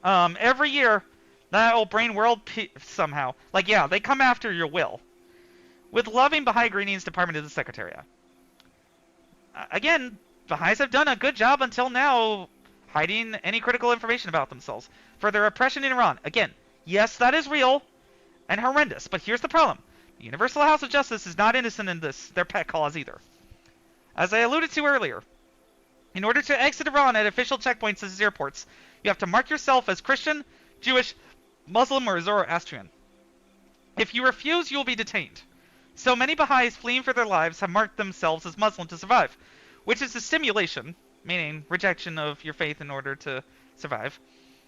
every year. That will bring world peace somehow. Like, yeah, they come after your will. With loving Baha'i greetings, Department of the Secretariat. Again, Baha'is have done a good job until now hiding any critical information about themselves. For their oppression in Iran. Again, yes, that is real and horrendous, but here's the problem. The Universal House of Justice is not innocent in this, their pet cause either. As I alluded to earlier, in order to exit Iran at official checkpoints such as airports, you have to mark yourself as Christian, Jewish, Muslim, or Zoroastrian. If you refuse, you will be detained. So many Baha'is fleeing for their lives have marked themselves as Muslim to survive, which is a simulation, meaning rejection of your faith in order to survive,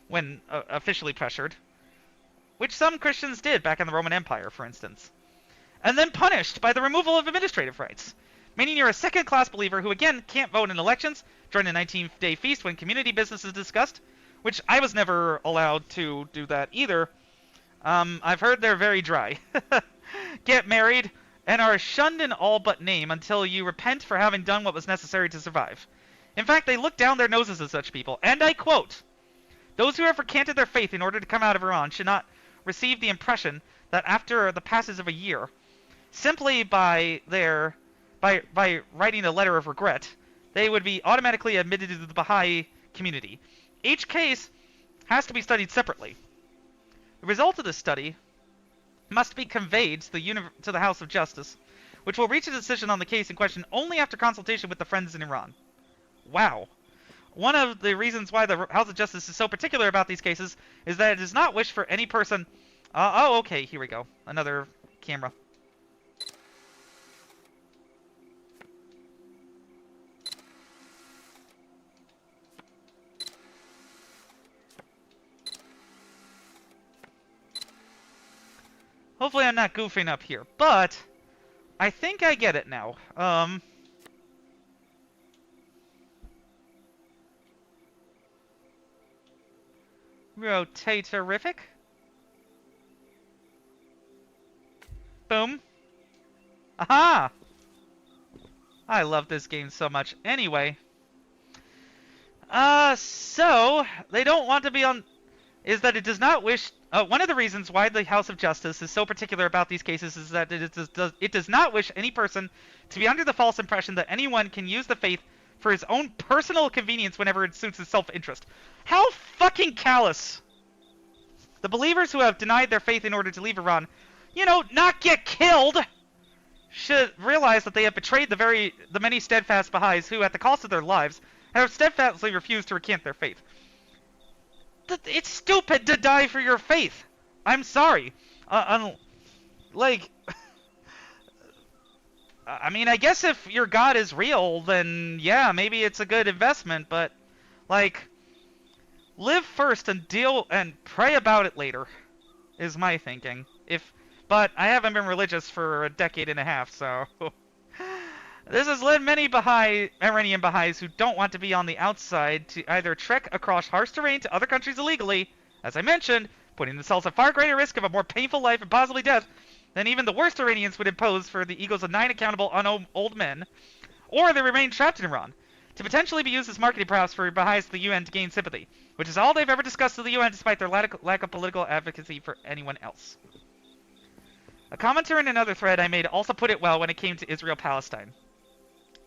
when officially pressured, which some Christians did back in the Roman Empire, for instance. And then punished by the removal of administrative rights, meaning you're a second-class believer who, again, can't vote in elections, join a 19-day feast when community business is discussed, which I was never allowed to do that either. I've heard they're very dry. Get married, and are shunned in all but name until you repent for having done what was necessary to survive. In fact, they look down their noses at such people, and I quote, "Those who have recanted their faith in order to come out of Iran should not receive the impression that after the passage of a year, simply by writing a letter of regret, they would be automatically admitted to the Baha'i community. Each case has to be studied separately. The result of this study must be conveyed to the House of Justice, which will reach a decision on the case in question only after consultation with the friends in Iran." Wow. One of the reasons why the House of Justice is so particular about these cases is that it does not wish for any person Oh, okay, here we go. Another camera. Hopefully I'm not goofing up here, but I think I get it now. Rotate terrific. Boom. Aha! I love this game so much. Anyway. So, they don't want to be on... Is that it does not wish... one of the reasons why the House of Justice is so particular about these cases is that it does not wish any person to be under the false impression that anyone can use the faith for his own personal convenience whenever it suits his self-interest. How fucking callous! The believers who have denied their faith in order to leave Iran, you know, not get killed, should realize that they have betrayed the many steadfast Baha'is who, at the cost of their lives, have steadfastly refused to recant their faith. It's stupid to die for your faith. I'm sorry. Like, I mean, I guess if your God is real, then yeah, maybe it's a good investment, but, like, live first and deal and pray about it later, is my thinking. But I haven't been religious for a decade and a half, so... This has led many Iranian Baha'is who don't want to be on the outside to either trek across harsh terrain to other countries illegally, as I mentioned, putting themselves at far greater risk of a more painful life and possibly death than even the worst Iranians would impose for the egos of 9 accountable old men, or they remain trapped in Iran, to potentially be used as marketing props for Baha'is to the UN to gain sympathy, which is all they've ever discussed to the UN despite their lack of political advocacy for anyone else. A commenter in another thread I made also put it well when it came to Israel-Palestine.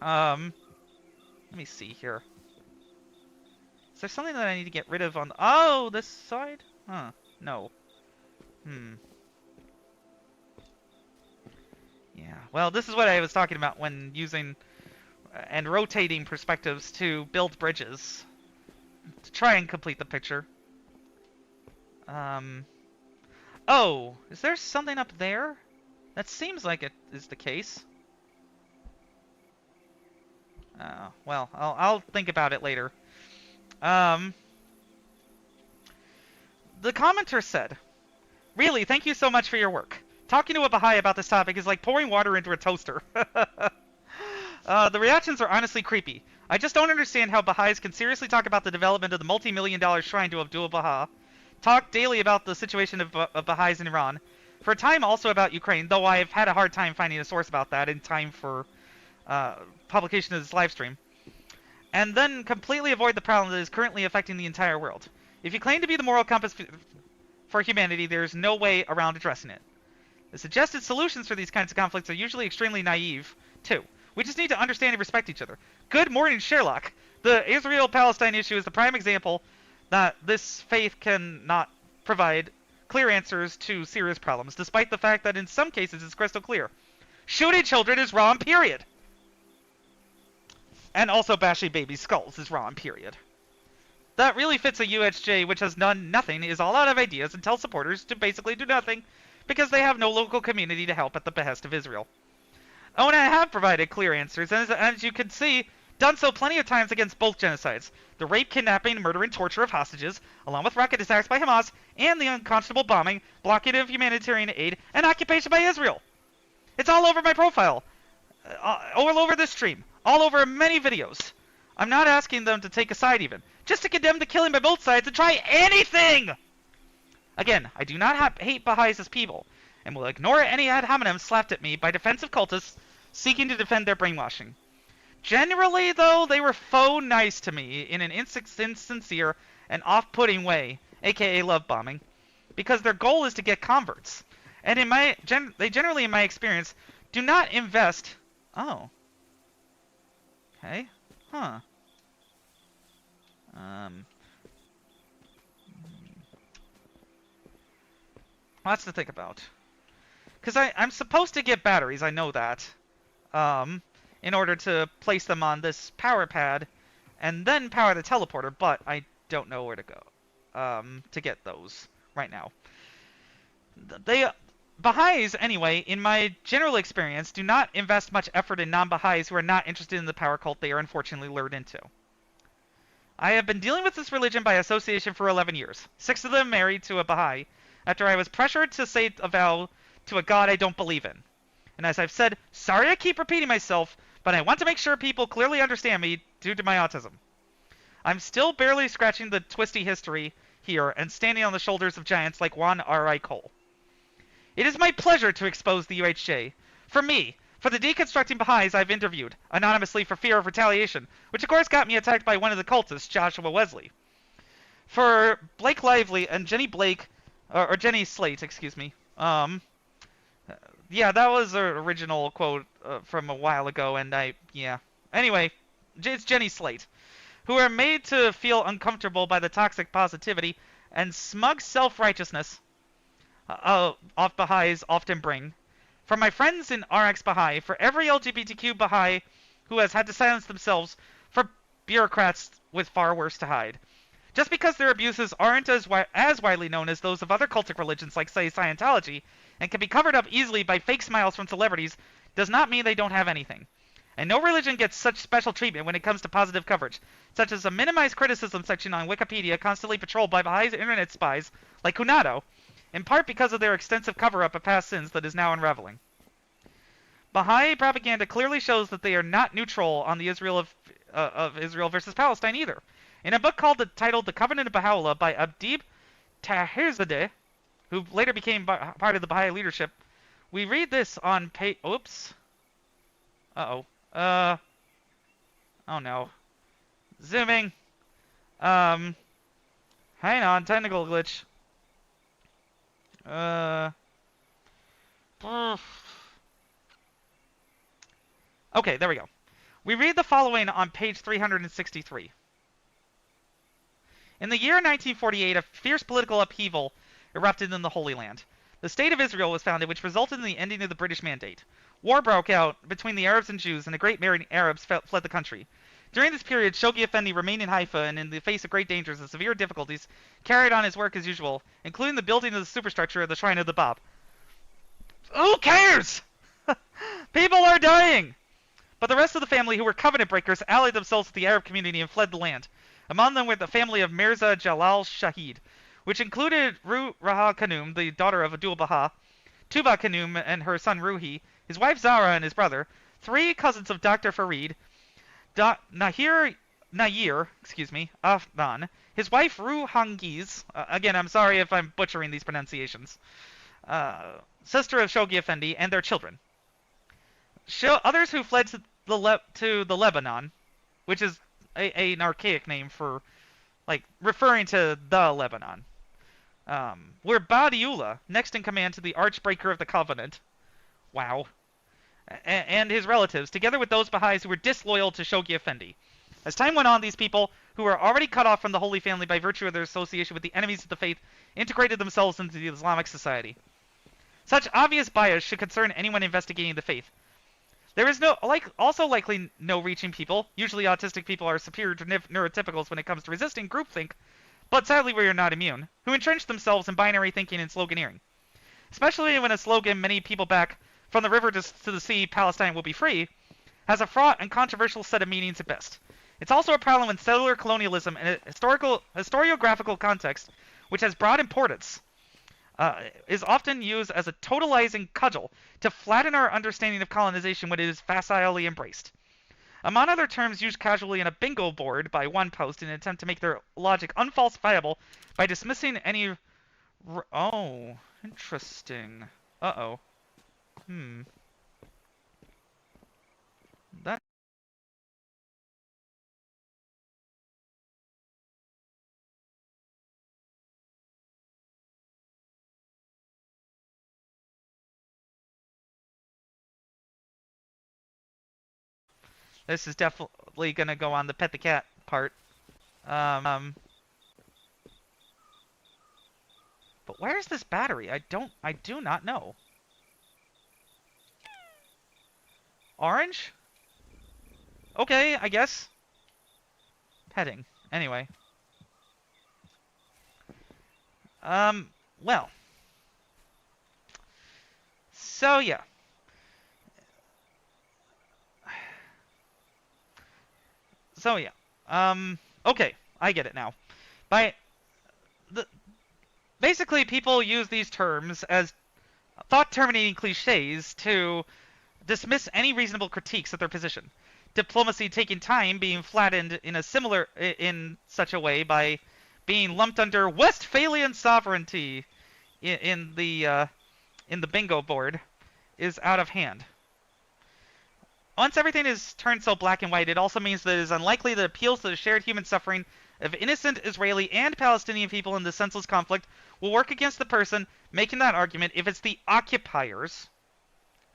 Let me see here. Is there something that I need to get rid of on... Oh, this side? Huh. No. Yeah, well, this is what I was talking about when using and rotating perspectives to build bridges. To try and complete the picture. Oh, is there something up there? That seems like it is the case. Well, I'll think about it later. The commenter said, "Really, thank you so much for your work. Talking to a Baha'i about this topic is like pouring water into a toaster." The reactions are honestly creepy. I just don't understand how Baha'is can seriously talk about the development of the multi-million-dollar shrine to Abdul Baha, talk daily about the situation of Baha'is in Iran, for a time also about Ukraine, though I've had a hard time finding a source about that in time for publication of this live stream, and then completely avoid the problem that is currently affecting the entire world. If you claim to be the moral compass for humanity, there is no way around addressing it. The suggested solutions for these kinds of conflicts are usually extremely naive, too. We just need to understand and respect each other. Good morning, Sherlock. The Israel-Palestine issue is the prime example that this faith cannot provide clear answers to serious problems, despite the fact that in some cases it's crystal clear. Shooting children is wrong, period. And also bashing baby skulls is wrong, period. That really fits a UHJ which has done nothing, is all out of ideas, and tells supporters to basically do nothing because they have no local community to help at the behest of Israel. Oh, and I have provided clear answers, and as you can see, done so plenty of times against both genocides. The rape, kidnapping, murder, and torture of hostages, along with rocket attacks by Hamas, and the unconscionable bombing, blockade of humanitarian aid, and occupation by Israel. It's all over my profile. All over this stream. All over many videos. I'm not asking them to take a side even. Just to condemn the killing by both sides and try anything! Again, I do not hate Baha'is as people, and will ignore any ad hominem slapped at me by defensive cultists seeking to defend their brainwashing. Generally, though, they were faux nice to me in an insincere and off-putting way, aka love bombing, because their goal is to get converts. And they generally, in my experience, do not invest... Oh. Okay. Huh. Lots to think about. Because I'm supposed to get batteries, I know that. In order to place them on this power pad, and then power the teleporter, but I don't know where to go to get those right now. They Baha'is, anyway, in my general experience, do not invest much effort in non-Baha'is who are not interested in the power cult they are unfortunately lured into. I have been dealing with this religion by association for 11 years, 6 of them married to a Baha'i, after I was pressured to say a vow to a God I don't believe in. And as I've said, sorry I keep repeating myself, but I want to make sure people clearly understand me due to my autism. I'm still barely scratching the twisty history here and standing on the shoulders of giants like Juan R.I. Cole. It is my pleasure to expose the UHJ. For me, for the deconstructing Baha'is I've interviewed, anonymously for fear of retaliation, which of course got me attacked by one of the cultists, Joshua Wesley. For Blake Lively and Jenny Blake, or Jenny Slate, excuse me. Yeah, that was an original quote from a while ago, and Anyway, it's Jenny Slate, who are made to feel uncomfortable by the toxic positivity and smug self-righteousness off Baha'is often bring. For my friends in Ex-Bahai, for every LGBTQ Baha'i who has had to silence themselves, for bureaucrats with far worse to hide. Just because their abuses aren't as widely known as those of other cultic religions like, say, Scientology, and can be covered up easily by fake smiles from celebrities, does not mean they don't have anything. And no religion gets such special treatment when it comes to positive coverage, such as a minimized criticism section on Wikipedia constantly patrolled by Baha'is internet spies like Hunado, in part because of their extensive cover-up of past sins that is now unraveling. Baha'i propaganda clearly shows that they are not neutral on the Israel of Israel versus Palestine either. In a book titled The Covenant of Baha'u'llah by Abdib Tahirzadeh, who later became part of the Baha'i leadership, we read this on page... Oops. Uh-oh. Oh no. Zooming. Hang on, technical glitch. Okay, there we go. We read the following on page 363. In the year 1948, a fierce political upheaval erupted in the Holy Land. The State of Israel was founded, which resulted in the ending of the British Mandate. War broke out between the Arabs and Jews, and the great married Arabs fled the country. During this period, Shoghi Effendi remained in Haifa, and in the face of great dangers and severe difficulties, carried on his work as usual, including the building of the superstructure of the Shrine of the Bab. Who cares? People are dying! But the rest of the family, who were covenant breakers, allied themselves to the Arab community and fled the land. Among them were the family of Mirza Jalal Shahid, which included Ru Raha Khanum, the daughter of Abdul Baha, Tuba Khanum and her son Ruhi, his wife Zara and his brother, 3 cousins of Dr. Farid, Nayir, Afnan, his wife Ruhangiz, again, I'm sorry if I'm butchering these pronunciations, sister of Shoghi Effendi, and their children. Others who fled to the Lebanon, which is an archaic name for, like, referring to the Lebanon, were Badiullah, next in command to the Archbreaker of the Covenant, wow, and his relatives, together with those Baha'is who were disloyal to Shoghi Effendi. As time went on, these people, who were already cut off from the Holy Family by virtue of their association with the enemies of the faith, integrated themselves into the Islamic society. Such obvious bias should concern anyone investigating the faith. There is also likely no reaching people. Usually autistic people are superior to neurotypicals when it comes to resisting groupthink, but sadly we are not immune, who entrench themselves in binary thinking and sloganeering. Especially when a slogan many people back, from the river to the sea, Palestine will be free, has a fraught and controversial set of meanings at best. It's also a problem when settler colonialism in a historiographical context, which has broad importance, is often used as a totalizing cudgel to flatten our understanding of colonization when it is facilely embraced. Among other terms used casually in a bingo board by one post in an attempt to make their logic unfalsifiable by dismissing any... Oh, interesting. Uh-oh. That... This is definitely gonna go on the pet the cat part. But where's this battery? I do not know. Orange? Okay, I guess. Petting. Anyway. Well. So yeah. So yeah. Okay, I get it now. By the basically people use these terms as thought-terminating cliches to dismiss any reasonable critiques of their position. Diplomacy taking time being flattened in such a way by being lumped under Westphalian sovereignty in the bingo board is out of hand. Once everything is turned so black and white, it also means that it is unlikely that appeals to the shared human suffering of innocent Israeli and Palestinian people in this senseless conflict will work against the person making that argument if it's the occupiers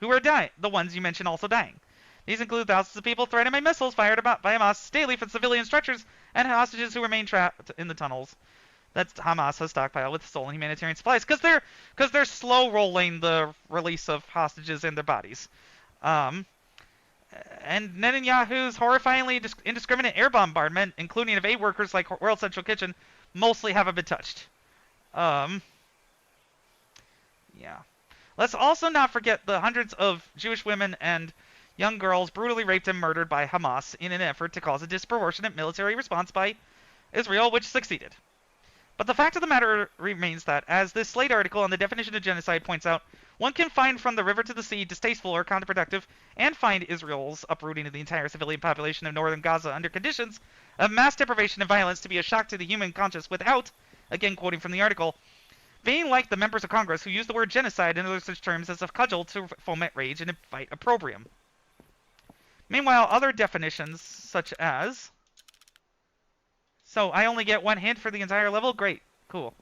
who are dying, the ones you mentioned also dying. These include thousands of people threatened by missiles fired by Hamas daily from civilian structures and hostages who remain trapped in the tunnels that Hamas has stockpiled with stolen humanitarian supplies, because they're slow rolling the release of hostages and their bodies. And Netanyahu's horrifyingly indiscriminate air bombardment, including of aid workers like World Central Kitchen, mostly haven't been touched. Yeah. Let's also not forget the hundreds of Jewish women and young girls brutally raped and murdered by Hamas in an effort to cause a disproportionate military response by Israel, which succeeded. But the fact of the matter remains that, as this Slate article on the definition of genocide points out, one can find from the river to the sea distasteful or counterproductive, and find Israel's uprooting of the entire civilian population of northern Gaza under conditions of mass deprivation and violence to be a shock to the human conscience without, again quoting from the article, being like the members of Congress who use the word genocide and other such terms as a cudgel to foment rage and invite opprobrium. Meanwhile, other definitions, such as... So, I only get one hint for the entire level? Great. Cool.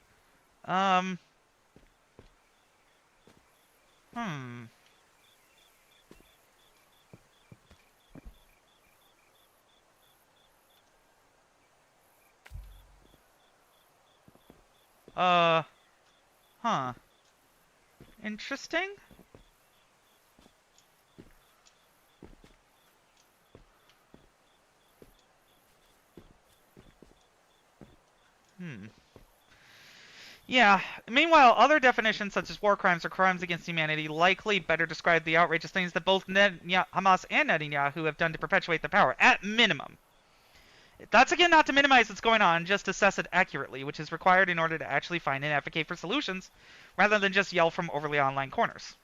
Interesting. Yeah. Meanwhile, other definitions such as war crimes or crimes against humanity likely better describe the outrageous things that both Hamas and Netanyahu have done to perpetuate their power, at minimum. That's again not to minimize what's going on, just assess it accurately, which is required in order to actually find and advocate for solutions, rather than just yell from overly online corners.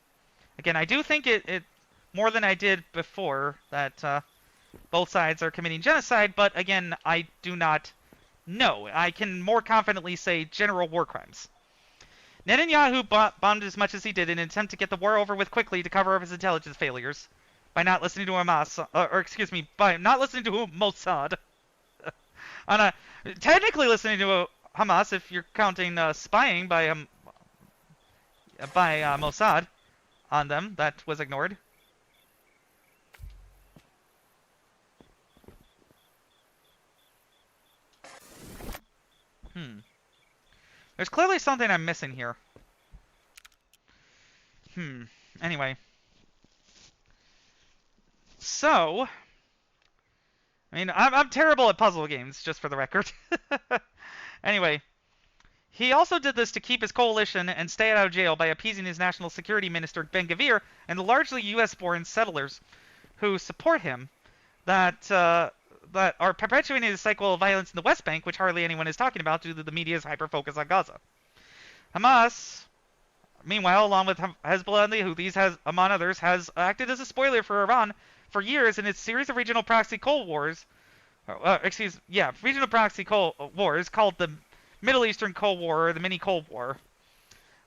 Again, I do think it more than I did before, that both sides are committing genocide, but again, I do not know. I can more confidently say general war crimes. Netanyahu bombed as much as he did in an attempt to get the war over with quickly to cover up his intelligence failures by not listening to Hamas, by not listening to Mossad. Technically listening to Hamas, if you're counting spying by Mossad on them, that was ignored. There's clearly something I'm missing here. Anyway. So, I mean, I'm terrible at puzzle games, just for the record. Anyway, he also did this to keep his coalition and stay out of jail by appeasing his national security minister, Ben-Gvir, and the largely U.S.-born settlers who support him that are perpetuating the cycle of violence in the West Bank, which hardly anyone is talking about due to the media's hyper-focus on Gaza. Hamas, meanwhile, along with Hezbollah and the Houthis, among others, has acted as a spoiler for Iran for years in its series of regional proxy Cold Wars. Regional proxy Cold Wars called the Middle Eastern Cold War, or the Mini Cold War,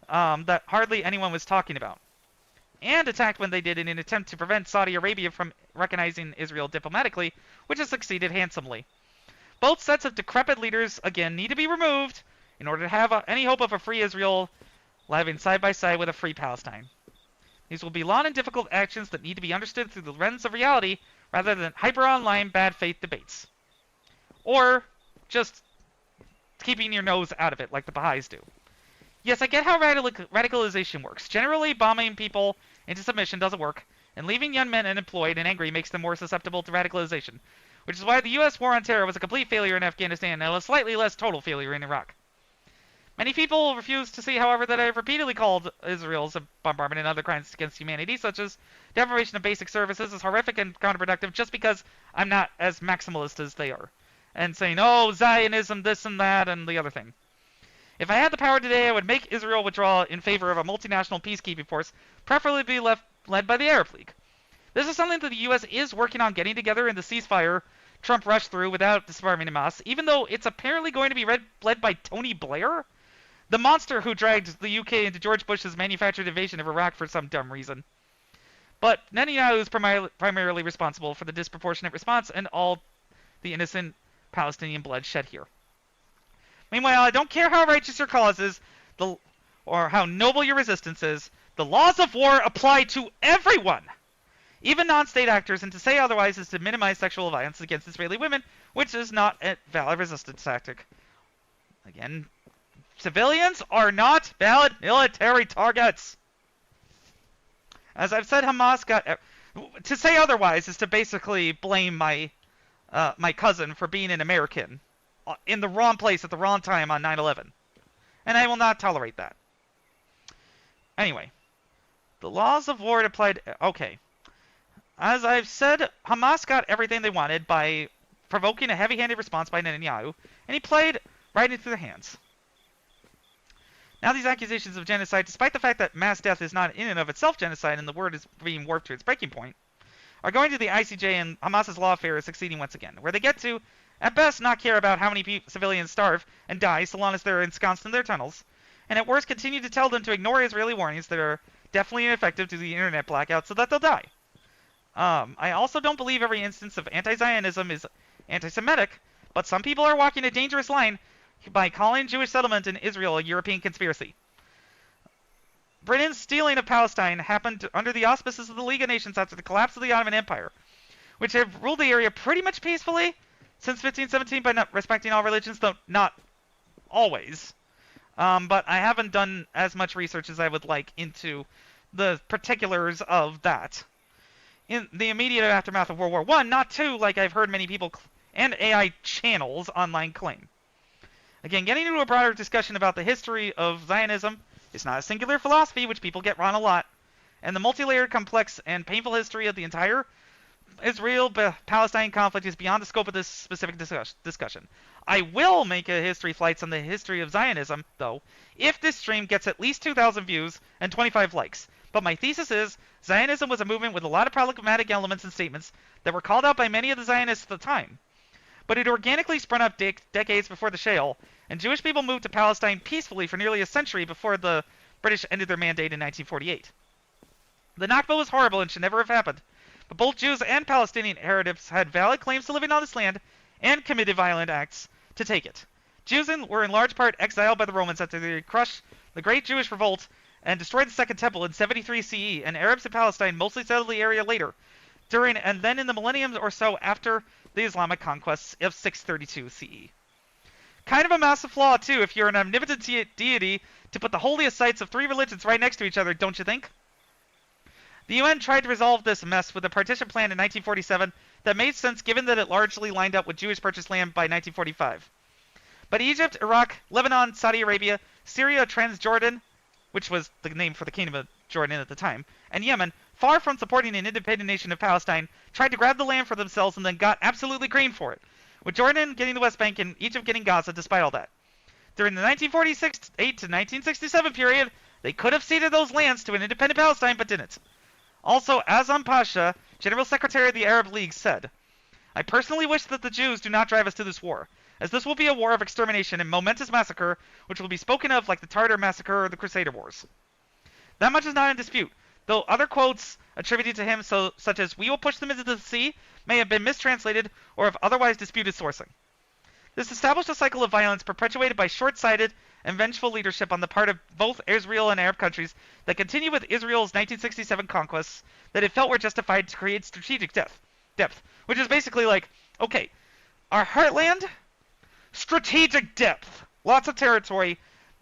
that hardly anyone was talking about. And attacked when they did in an attempt to prevent Saudi Arabia from recognizing Israel diplomatically, which has succeeded handsomely. Both sets of decrepit leaders, again, need to be removed in order to have any hope of a free Israel living side by side with a free Palestine. These will be long and difficult actions that need to be understood through the lens of reality rather than hyper-online bad faith debates. Or just keeping your nose out of it like the Baha'is do. Yes, I get how radicalization works. Generally, bombing people into submission doesn't work, and leaving young men unemployed and angry makes them more susceptible to radicalization, which is why the U.S. war on terror was a complete failure in Afghanistan and a slightly less total failure in Iraq. Many people refuse to see, however, that I have repeatedly called Israel's bombardment and other crimes against humanity, such as deprivation of basic services, as horrific and counterproductive, just because I'm not as maximalist as they are. And saying, oh, Zionism, this and that, and the other thing. If I had the power today, I would make Israel withdraw in favor of a multinational peacekeeping force, preferably be led by the Arab League. This is something that the U.S. is working on getting together in the ceasefire Trump rushed through without disarming Hamas, even though it's apparently going to be led by Tony-Blair, the monster who dragged the UK into George Bush's manufactured invasion of Iraq for some dumb reason. But Netanyahu is primarily responsible for the disproportionate response and all the innocent Palestinian blood shed here. Meanwhile, I don't care how righteous your cause is, or how noble your resistance is, the laws of war apply to everyone, even non-state actors, and to say otherwise is to minimize sexual violence against Israeli women, which is not a valid resistance tactic. Again, civilians are not valid military targets. As I've said, Hamas got... To say otherwise is to basically blame my cousin for being an American in the wrong place at the wrong time on 9/11. And I will not tolerate that. Anyway, the laws of war applied... Okay. As I've said, Hamas got everything they wanted by provoking a heavy-handed response by Netanyahu, and he played right into their hands. Now these accusations of genocide, despite the fact that mass death is not in and of itself genocide and the word is being warped to its breaking point, are going to the ICJ and Hamas's lawfare is succeeding once again, where they get to, at best, not care about how many civilians starve and die so long as they're ensconced in their tunnels, and at worst continue to tell them to ignore Israeli warnings that are definitely ineffective to the internet blackout so that they'll die. I also don't believe every instance of anti-Zionism is anti-Semitic, but some people are walking a dangerous line by calling Jewish settlement in Israel a European conspiracy. Britain's stealing of Palestine happened under the auspices of the League of Nations after the collapse of the Ottoman Empire, which have ruled the area pretty much peacefully since 1517 by not respecting all religions, though not always. But I haven't done as much research as I would like into the particulars of that. In the immediate aftermath of World War I, not II, like I've heard many people and AI channels online claim. Again, getting into a broader discussion about the history of Zionism is not a singular philosophy, which people get wrong a lot, and the multi-layered, complex, and painful history of the entire Israel-Palestine conflict is beyond the scope of this specific discussion. I will make a History Flights on the history of Zionism, though, if this stream gets at least 2,000 views and 25 likes. But my thesis is, Zionism was a movement with a lot of problematic elements and statements that were called out by many of the Zionists at the time. But it organically sprung up decades before the Shale, and Jewish people moved to Palestine peacefully for nearly a century before the British ended their mandate in 1948. The Nakba was horrible and should never have happened, but both Jews and Palestinian Arabs had valid claims to living on this land and committed violent acts to take it. Jews were in large part exiled by the Romans after they crushed the Great Jewish Revolt and destroyed the Second Temple in 73 CE, and Arabs in Palestine mostly settled the area later, during and then in the millennium or so after the Islamic conquests of 632 CE. Kind of a massive flaw, too, if you're an omnipotent deity, to put the holiest sites of three religions right next to each other, don't you think? The UN tried to resolve this mess with a partition plan in 1947 that made sense given that it largely lined up with Jewish purchased land by 1945. But Egypt, Iraq, Lebanon, Saudi Arabia, Syria, Transjordan, which was the name for the Kingdom of Jordan at the time, and Yemen, far from supporting an independent nation of Palestine, tried to grab the land for themselves and then got absolutely creamed for it, with Jordan getting the West Bank and Egypt getting Gaza despite all that. During the 1948 to 1967 period, they could have ceded those lands to an independent Palestine, but didn't. Also, Azam Pasha, General Secretary of the Arab League, said, "I personally wish that the Jews do not drive us to this war, as this will be a war of extermination and momentous massacre, which will be spoken of like the Tartar Massacre or the Crusader Wars." That much is not in dispute, though other quotes attributed to him, such as "we will push them into the sea," may have been mistranslated or have otherwise disputed sourcing. This established a cycle of violence perpetuated by short-sighted and vengeful leadership on the part of both Israel and Arab countries that continue with Israel's 1967 conquests that it felt were justified to create strategic depth, which is basically like, okay, our heartland, strategic depth, lots of territory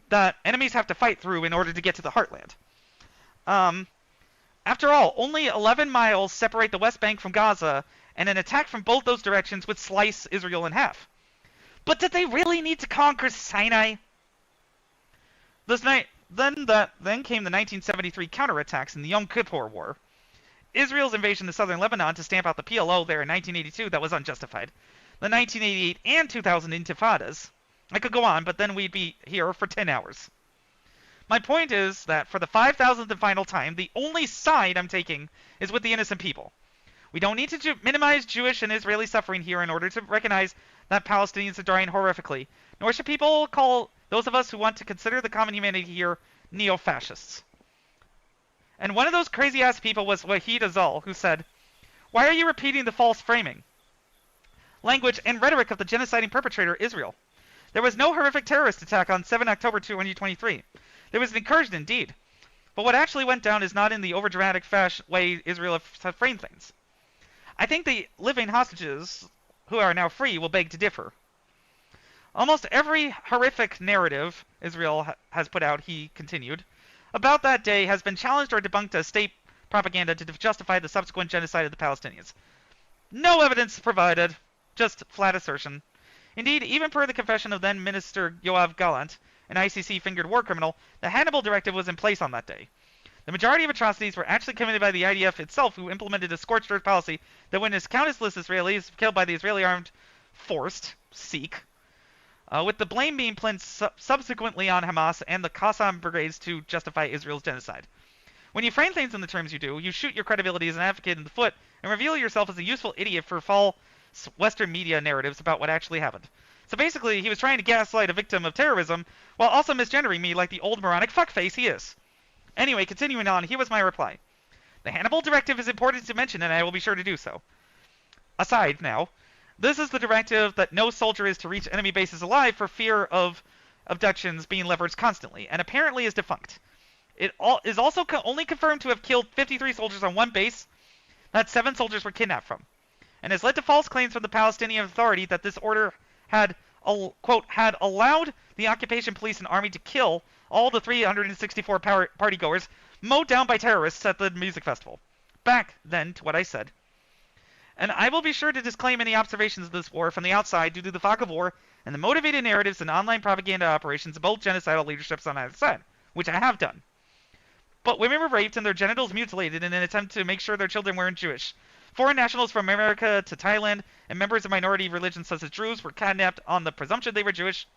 that enemies have to fight through in order to get to the heartland. After all, only 11 miles separate the West Bank from Gaza, and an attack from both those directions would slice Israel in half. But did they really need to conquer Sinai? Then came the 1973 counterattacks in the Yom Kippur War. Israel's invasion of southern Lebanon to stamp out the PLO there in 1982 that was unjustified. The 1988 and 2000 Intifadas. I could go on, but then we'd be here for 10 hours. My point is that for the 5,000th and final time, the only side I'm taking is with the innocent people. We don't need to minimize Jewish and Israeli suffering here in order to recognize that Palestinians are dying horrifically, nor should people call those of us who want to consider the common humanity here neo-fascists. And one of those crazy-ass people was Wahid Azal, who said, "Why are you repeating the false framing, language, and rhetoric of the genociding perpetrator, Israel? There was no horrific terrorist attack on 7 October 2023. There was an incursion indeed. But what actually went down is not in the overdramatic way Israel have framed things. I think the living hostages, who are now free, will beg to differ. Almost every horrific narrative Israel has put out," he continued, "about that day has been challenged or debunked as state propaganda to justify the subsequent genocide of the Palestinians. No evidence provided, just flat assertion. Indeed, even per the confession of then Minister Yoav Gallant, an ICC-fingered war criminal, the Hannibal Directive was in place on that day. The majority of atrocities were actually committed by the IDF itself, who implemented a scorched earth policy that witnessed countless Israelis killed by the Israeli armed force, SEEK, with the blame being placed subsequently on Hamas and the Qassam brigades to justify Israel's genocide. When you frame things in the terms you do, you shoot your credibility as an advocate in the foot and reveal yourself as a useful idiot for false Western media narratives about what actually happened. So basically, he was trying to gaslight a victim of terrorism while also misgendering me like the old moronic fuckface he is. Anyway, continuing on, here was my reply. The Hannibal Directive is important to mention, and I will be sure to do so. Aside now, this is the directive that no soldier is to reach enemy bases alive for fear of abductions being leveraged constantly, and apparently is defunct. It is also only confirmed to have killed 53 soldiers on one base that 7 soldiers were kidnapped from, and has led to false claims from the Palestinian Authority that this order had, quote, had allowed the occupation police and army to kill all the 364 partygoers mowed down by terrorists at the music festival. Back, then, to what I said. And I will be sure to disclaim any observations of this war from the outside due to the fog of war and the motivated narratives and online propaganda operations of both genocidal leaderships on either side, which I have done. But women were raped and their genitals mutilated in an attempt to make sure their children weren't Jewish. Foreign nationals from America to Thailand and members of minority religions such as Druze were kidnapped on the presumption they were Jewish.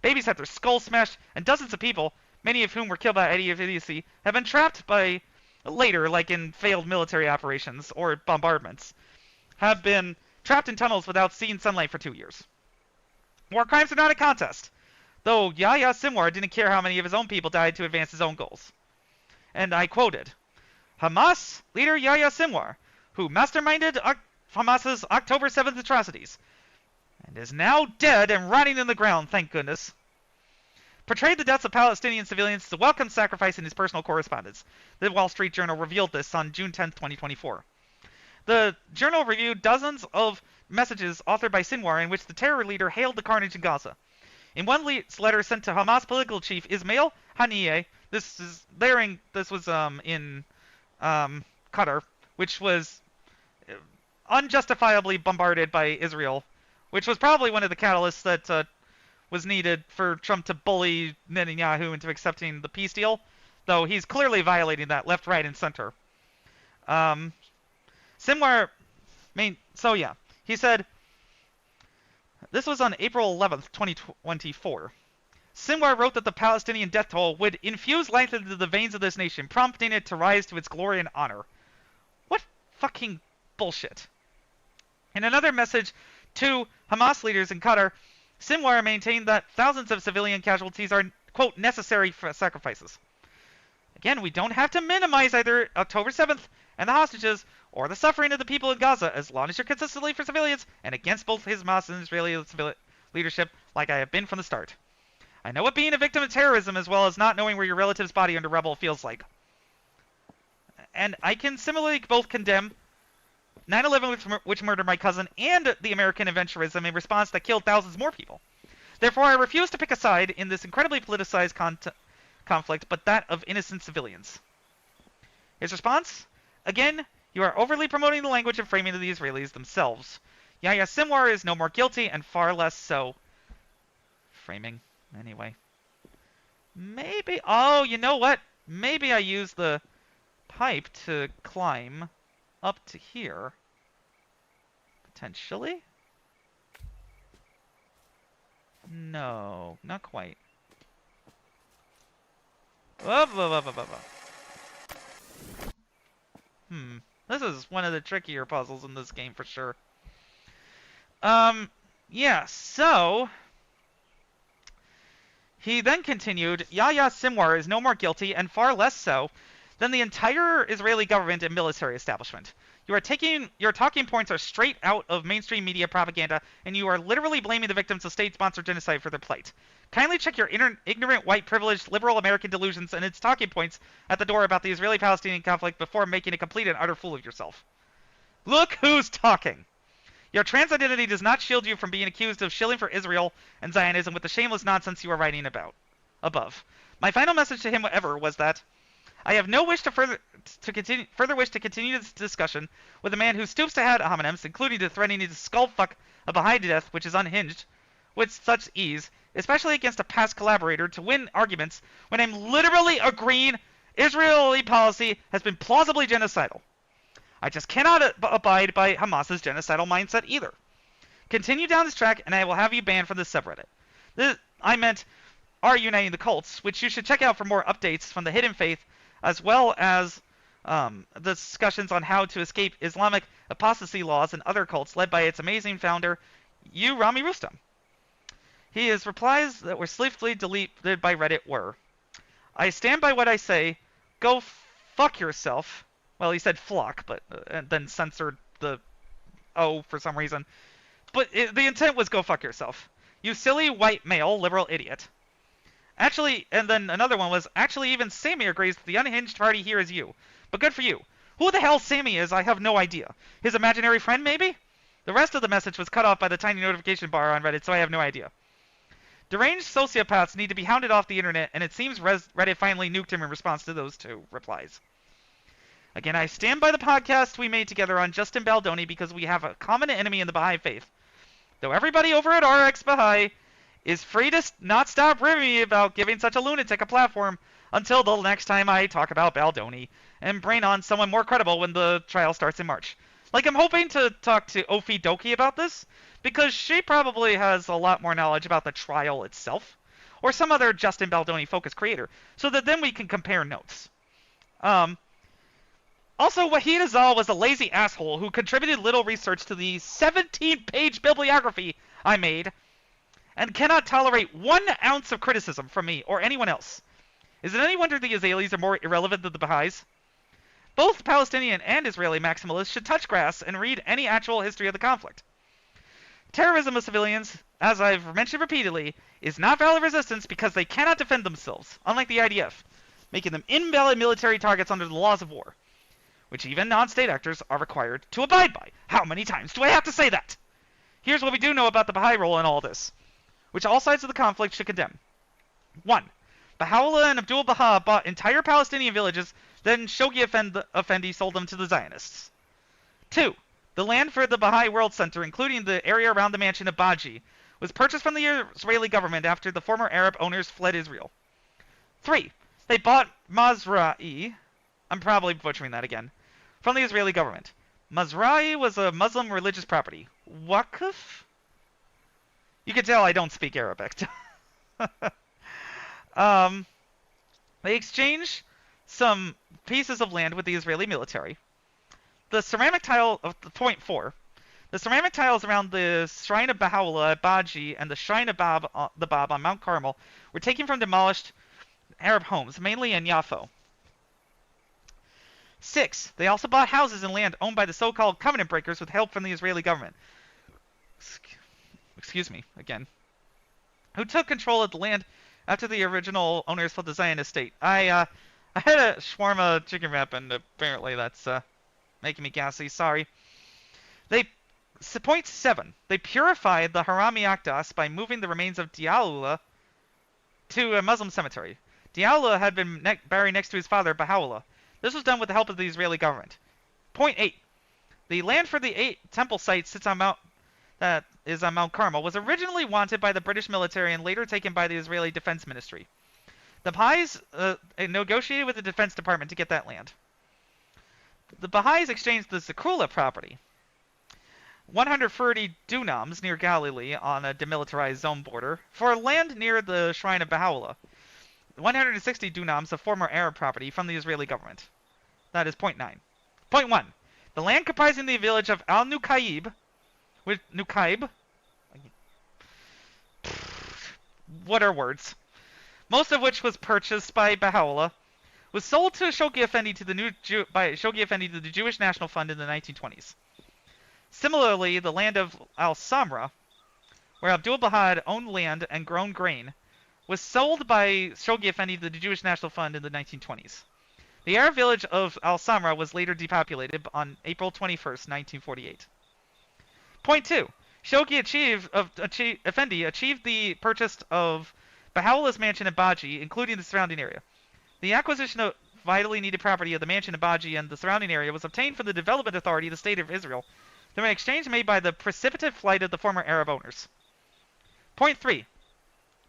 Babies had their skulls smashed, and dozens of people, many of whom were killed by idiocy, have been trapped by, later, like in failed military operations or bombardments, have been trapped in tunnels without seeing sunlight for 2 years. War crimes are not a contest, though Yahya Sinwar didn't care how many of his own people died to advance his own goals. And I quoted, Hamas leader Yahya Sinwar, who masterminded Hamas's October 7th atrocities, and is now dead and rotting in the ground, thank goodness, portrayed the deaths of Palestinian civilians as a welcome sacrifice in his personal correspondence. The Wall Street Journal revealed this on June 10th, 2024. The journal reviewed dozens of messages authored by Sinwar in which the terror leader hailed the carnage in Gaza. In one letter sent to Hamas political chief Ismail Haniyeh, this was in Qatar, which was unjustifiably bombarded by Israel, which was probably one of the catalysts that was needed for Trump to bully Netanyahu into accepting the peace deal, though he's clearly violating that left, right, and center. Sinwar, he said, this was on April 11th, 2024. Sinwar wrote that the Palestinian death toll would infuse life into the veins of this nation, prompting it to rise to its glory and honor. What fucking bullshit. In another message to Hamas leaders in Qatar, Sinwar maintained that thousands of civilian casualties are, quote, necessary for sacrifices. Again, we don't have to minimize either October 7th and the hostages or the suffering of the people in Gaza as long as you're consistently for civilians and against both Hamas and Israeli leadership like I have been from the start. I know what being a victim of terrorism as well as not knowing where your relative's body under rubble feels like. And I can similarly both condemn 9/11, which murdered my cousin, and the American adventurism in response that killed thousands more people. Therefore, I refuse to pick a side in this incredibly politicized conflict, but that of innocent civilians. His response? Again, you are overly promoting the language and framing of the Israelis themselves. Yahya Sinwar is no more guilty and far less so. Framing, anyway. Maybe... Oh, you know what? Maybe I use the pipe to climb up to here. Potentially? No, not quite. Whoa, whoa, whoa, whoa, whoa, whoa. This is one of the trickier puzzles in this game for sure. Yeah, so... He then continued, Yahya Sinwar is no more guilty, and far less so, than the entire Israeli government and military establishment. Your talking points are straight out of mainstream media propaganda, and you are literally blaming the victims of state-sponsored genocide for their plight. Kindly check your ignorant, white, privileged, liberal American delusions and its talking points at the door about the Israeli-Palestinian conflict before making a complete and utter fool of yourself. Look who's talking! Your trans identity does not shield you from being accused of shilling for Israel and Zionism with the shameless nonsense you are writing about above. My final message to him ever was that I have no wish to further continue this discussion with a man who stoops to ad hominems, including to threatening to skull fuck a Baha'i to death, which is unhinged, with such ease, especially against a past collaborator, to win arguments when I'm literally agreeing Israeli policy has been plausibly genocidal. I just cannot abide by Hamas's genocidal mindset either. Continue down this track, and I will have you banned from this subreddit. I meant are uniting the cults, which you should check out for more updates from the Hidden Faith, as well as the discussions on how to escape Islamic apostasy laws and other cults led by its amazing founder, Rami Rustam. His replies that were swiftly deleted by Reddit were, I stand by what I say, go fuck yourself. Well, he said flock, but and then censored the O for some reason. But the intent was go fuck yourself. You silly white male liberal idiot. Actually, and then another one was, actually even Sammy agrees that the unhinged party here is you. But good for you. Who the hell Sammy is, I have no idea. His imaginary friend, maybe? The rest of the message was cut off by the tiny notification bar on Reddit, so I have no idea. Deranged sociopaths need to be hounded off the internet, and it seems Reddit finally nuked him in response to those two replies. Again, I stand by the podcast we made together on Justin Baldoni because we have a common enemy in the Baha'i Faith. Though everybody over at our Ex-Bahai is free to not stop ribbing me about giving such a lunatic a platform until the next time I talk about Baldoni and bring on someone more credible when the trial starts in March. Like, I'm hoping to talk to Ofi Doki about this because she probably has a lot more knowledge about the trial itself or some other Justin Baldoni focused creator so that then we can compare notes. Also, Wahid Azal was a lazy asshole who contributed little research to the 17-page bibliography I made and cannot tolerate 1 ounce of criticism from me or anyone else. Is it any wonder the Israelis are more irrelevant than the Baha'is? Both Palestinian and Israeli maximalists should touch grass and read any actual history of the conflict. Terrorism of civilians, as I've mentioned repeatedly, is not valid resistance because they cannot defend themselves, unlike the IDF, making them invalid military targets under the laws of war, which even non-state actors are required to abide by. How many times do I have to say that? Here's what we do know about the Baha'i role in all this, which all sides of the conflict should condemn. 1. Baha'u'llah and Abdul Baha bought entire Palestinian villages, then Shoghi Effendi sold them to the Zionists. 2. The land for the Baha'i World Center, including the area around the mansion of Baji, was purchased from the Israeli government after the former Arab owners fled Israel. 3. They bought Mazra'i, I'm probably butchering that again, from the Israeli government. Mazra'i was a Muslim religious property. Waqf? You can tell I don't speak Arabic. They exchanged some pieces of land with the Israeli military. The ceramic tile of the point 4. The ceramic tiles around the shrine of Baha'u'llah at Baji and the shrine of the Bab on Mount Carmel were taken from demolished Arab homes, mainly in Yafo. 6. They also bought houses and land owned by the so-called covenant breakers with help from the Israeli government. Excuse me, again. Who took control of the land after the original owners fled the Zionist state. I had a shawarma chicken wrap, and apparently that's making me gassy. Sorry. Point 7. They purified the Harami Akdas by moving the remains of Dialullah to a Muslim cemetery. Dialullah had been buried next to his father, Baha'u'llah. This was done with the help of the Israeli government. Point 8. The land for the 8 temple site sits on Mount Carmel was originally wanted by the British military and later taken by the Israeli Defense Ministry. The Baha'is negotiated with the Defense Department to get that land. The Baha'is exchanged the Zakrullah property, 130 dunams near Galilee on a demilitarized zone border, for land near the shrine of Baha'u'llah, 160 dunams of former Arab property from the Israeli government. That is point 9. Point 1. The land comprising the village of Al-Nukaib, what are words? Most of which was purchased by Baha'u'llah, was sold to Shoghi Effendi to the Jewish National Fund in the 1920s. Similarly, the land of Al-Samra, where Abdul Baha had owned land and grown grain, was sold by Shoghi Effendi to the Jewish National Fund in the 1920s. The Arab village of Al-Samra was later depopulated on April 21st, 1948. Point 2. Shoghi Effendi achieved the purchase of Baha'u'llah's mansion in Baji, including the surrounding area. The acquisition of vitally needed property of the mansion in Baji and the surrounding area was obtained from the Development Authority of the State of Israel through an exchange made by the precipitate flight of the former Arab owners. Point 3.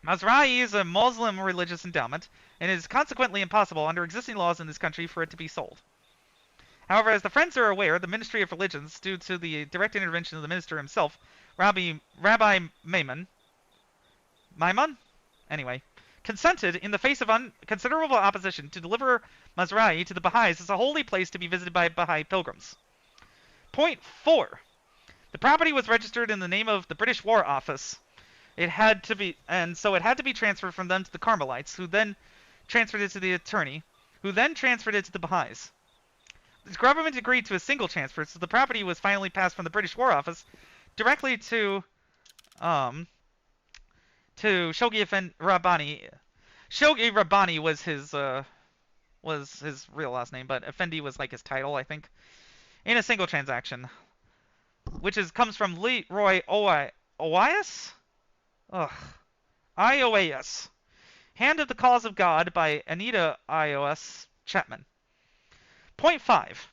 Mazra'i is a Muslim religious endowment, and it is consequently impossible under existing laws in this country for it to be sold. However, as the friends are aware, the Ministry of Religions, due to the direct intervention of the minister himself, Rabbi Maimon, consented, in the face of considerable opposition, to deliver Mazra'i to the Baha'is as a holy place to be visited by Baha'i pilgrims. Point 4. The property was registered in the name of the British War Office. It had to be transferred from them to the Carmelites, who then transferred it to the attorney, who then transferred it to the Baha'is. The government agreed to a single transfer, so the property was finally passed from the British War Office directly to Shoghi Rabbani. Shoghi Rabbani was his real last name, but Effendi was like his title, I think, in a single transaction, which comes from Leroy Oias? IOAS. Hand of the Cause of God by Anita IOS Chapman. Point 5.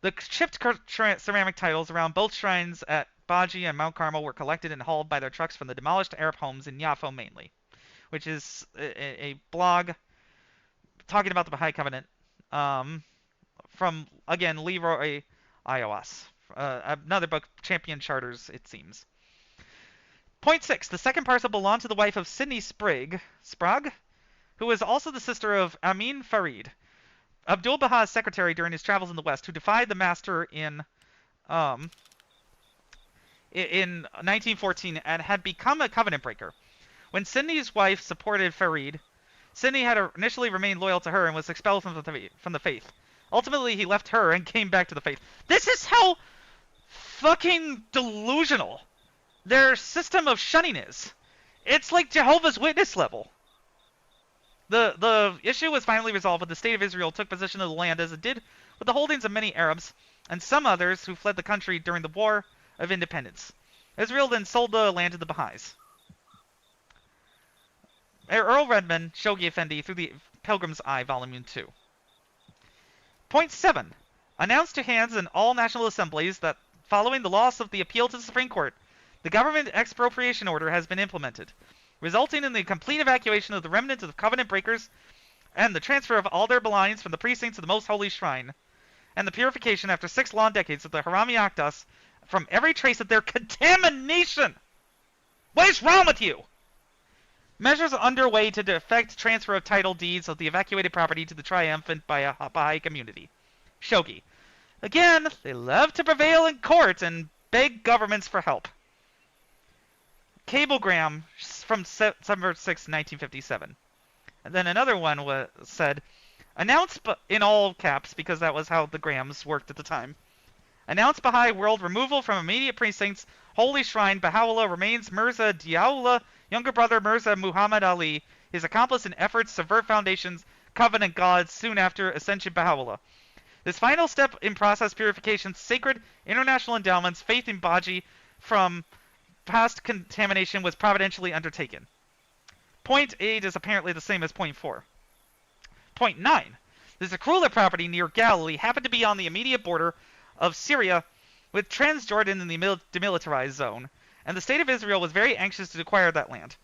The chipped ceramic titles around both shrines at Baji and Mount Carmel were collected and hauled by their trucks from the demolished Arab homes in Yaffo mainly, which is a blog talking about the Baha'i Covenant from, again, Leroy Ios. Another book, Champion Charters, it seems. Point 6. The second parcel belonged to the wife of Sidney Sprague, who was also the sister of Amin Farid, Abdul Baha's secretary during his travels in the West, who defied the master in 1914 and had become a covenant breaker. When Sidney's wife supported Farid, Sidney had initially remained loyal to her and was expelled from the faith. Ultimately, he left her and came back to the faith. This is how fucking delusional their system of shunning is. It's like Jehovah's Witness level. The issue was finally resolved when the State of Israel took possession of the land, as it did with the holdings of many Arabs and some others who fled the country during the War of Independence. Israel then sold the land to the Baha'is. Earl Redman, Shoghi Effendi, through the Pilgrim's Eye, Volume 2. Point 7. Announced to hands in all national assemblies that following the loss of the appeal to the Supreme Court, the government expropriation order has been implemented, resulting in the complete evacuation of the remnants of the covenant breakers and the transfer of all their belongings from the precincts of the most holy shrine, and the purification after 6 long decades of the Harami Akdas from every trace of their contamination. What is wrong with you? Measures underway to effect transfer of title deeds of the evacuated property to the triumphant Baha'i community. Shoghi. Again, they love to prevail in court and beg governments for help. Cablegram from September 6, 1957. And then another one said, announced in all caps, because that was how the grams worked at the time. Announced Baha'i world removal from immediate precincts, holy shrine, Baha'u'llah remains Mirza Diaullah, younger brother Mirza Muhammad Ali, his accomplice in efforts to subvert foundations, covenant gods, soon after ascension Baha'u'llah. This final step in process purification, sacred international endowments, faith in Baji from past contamination was providentially undertaken. Point 8 is apparently the same as point 4. Point 9. The Zakrullah property near Galilee happened to be on the immediate border of Syria with Transjordan in the demilitarized zone, and the State of Israel was very anxious to acquire that land.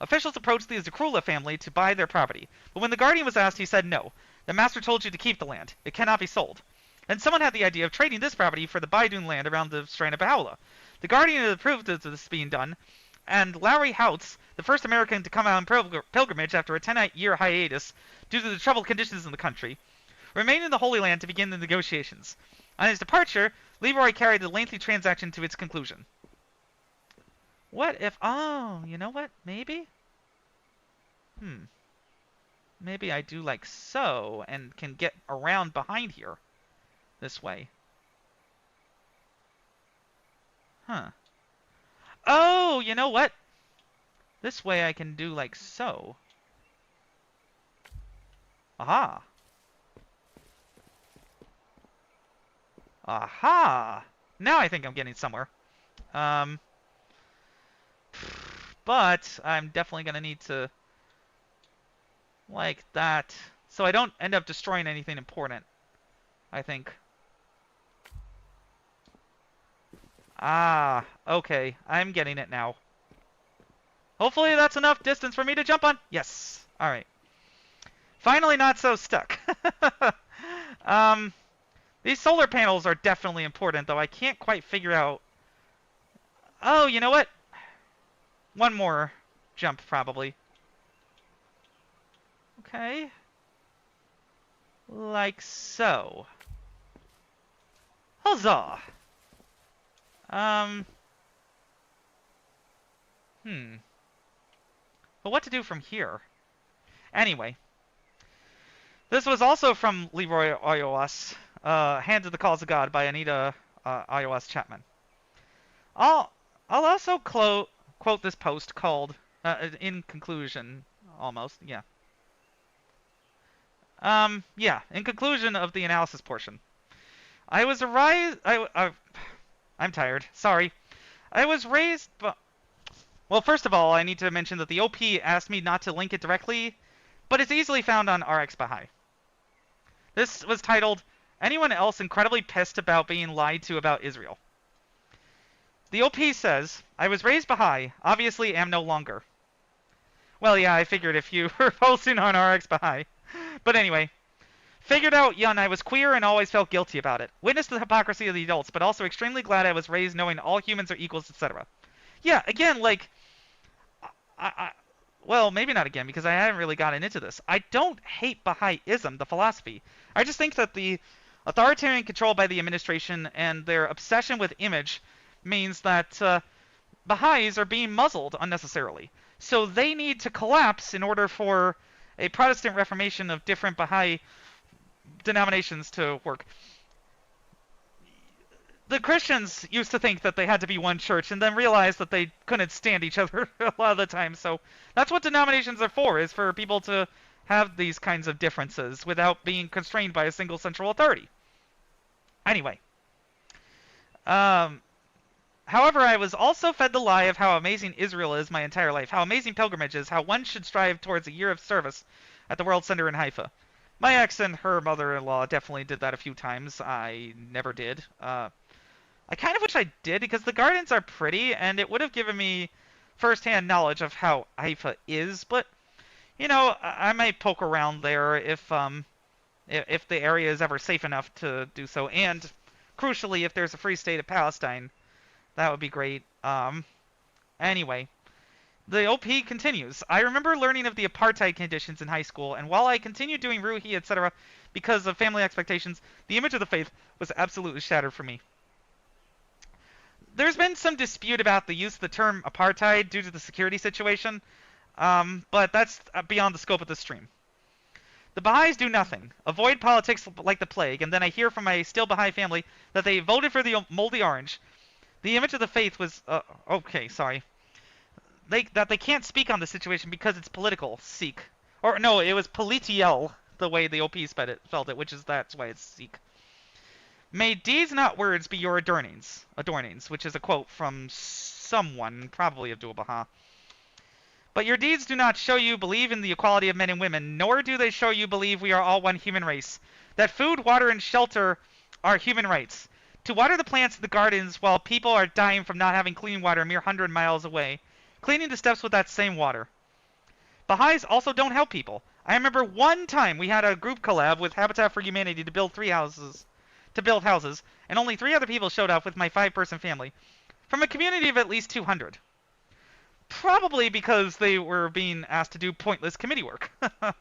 Officials approached the Zakrullah family to buy their property, but when the guardian was asked, he said no. The master told you to keep the land. It cannot be sold. And someone had the idea of trading this property for the Baidun land around the shrine of Baha'u'llah. The guardian approved of this being done, and Lowry Houts, the first American to come out on pilgrimage after a 10-year hiatus due to the troubled conditions in the country, remained in the Holy Land to begin the negotiations. On his departure, Leroy carried the lengthy transaction to its conclusion. What if... Oh, you know what? Maybe? Maybe I do like so, and can get around behind here. This way. Huh. Oh, you know what? This way I can do like so. Aha. Aha! Now I think I'm getting somewhere. But I'm definitely going to need to... like that. So I don't end up destroying anything important, I think. Ah, okay. I'm getting it now. Hopefully that's enough distance for me to jump on. Yes. Alright. Finally not so stuck. These solar panels are definitely important, though I can't quite figure out... Oh, you know what? One more jump, probably. Okay. Like so. Huzzah! But what to do from here? Anyway. This was also from Leroy iOS, Hands of the Cause of God by Anita iOS Chapman. I'll also quote this post called, in conclusion, almost, yeah. In conclusion of the analysis portion. I'm tired, sorry. I was raised by... Well, first of all, I need to mention that the OP asked me not to link it directly, but it's easily found on Ex-Bahai. This was titled, Anyone Else Incredibly Pissed About Being Lied to About Israel? The OP says, I was raised Baha'i, obviously am no longer. Well, yeah, I figured if you were posting on Ex-Bahai. But anyway, figured out young I was queer and always felt guilty about it. Witnessed the hypocrisy of the adults, but also extremely glad I was raised knowing all humans are equals, etc. Yeah, again, like... well, maybe not again, because I haven't really gotten into this. I don't hate Baha'ism, the philosophy. I just think that the authoritarian control by the administration and their obsession with image means that Baha'is are being muzzled unnecessarily. So they need to collapse in order for a Protestant reformation of different Baha'i denominations to work. The Christians used to think that they had to be one church and then realized that they couldn't stand each other a lot of the time. So that's what denominations are for, is for people to have these kinds of differences without being constrained by a single central authority. Anyway. However, I was also fed the lie of how amazing Israel is my entire life, how amazing pilgrimage is, how one should strive towards a year of service at the World Center in Haifa. My ex and her mother-in-law definitely did that a few times. I never did. I kind of wish I did, because the gardens are pretty, and it would have given me first-hand knowledge of how Haifa is, but, you know, I might poke around there if the area is ever safe enough to do so, and, crucially, if there's a free state of Palestine, that would be great. Anyway, the OP continues. I remember learning of the apartheid conditions in high school, and while I continued doing Ruhi, etc., because of family expectations, the image of the faith was absolutely shattered for me. There's been some dispute about the use of the term apartheid due to the security situation, but that's beyond the scope of this stream. The Baha'is do nothing, avoid politics like the plague, and then I hear from my still Baha'i family that they voted for the moldy orange. The image of the faith was... okay, sorry. That they can't speak on the situation because it's political, seek. Or, no, it was politiel, the way the OP spelled it, which is that's why it's seek. May deeds, not words, be your adornings, which is a quote from someone, probably Abdu'l-Baha. But your deeds do not show you believe in the equality of men and women, nor do they show you believe we are all one human race. That food, water, and shelter are human rights. To water the plants in the gardens while people are dying from not having clean water a mere 100 miles away. Cleaning the steps with that same water. Baha'is also don't help people. I remember one time we had a group collab with Habitat for Humanity to build houses, and only 3 other people showed up with my 5-person family, from a community of at least 200. Probably because they were being asked to do pointless committee work. But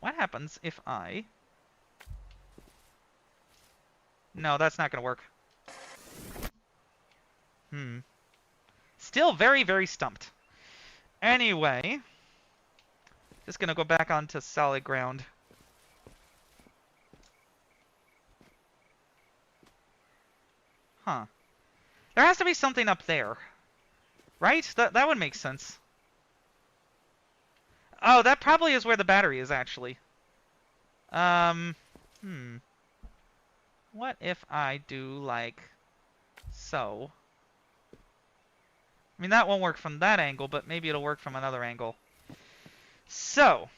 what happens if I... No, that's not going to work. Still very, very stumped. Anyway, just going to go back onto solid ground. Huh. There has to be something up there. Right? That would make sense. Oh, that probably is where the battery is, actually. What if I do, like, so? I mean, that won't work from that angle, but maybe it'll work from another angle. So,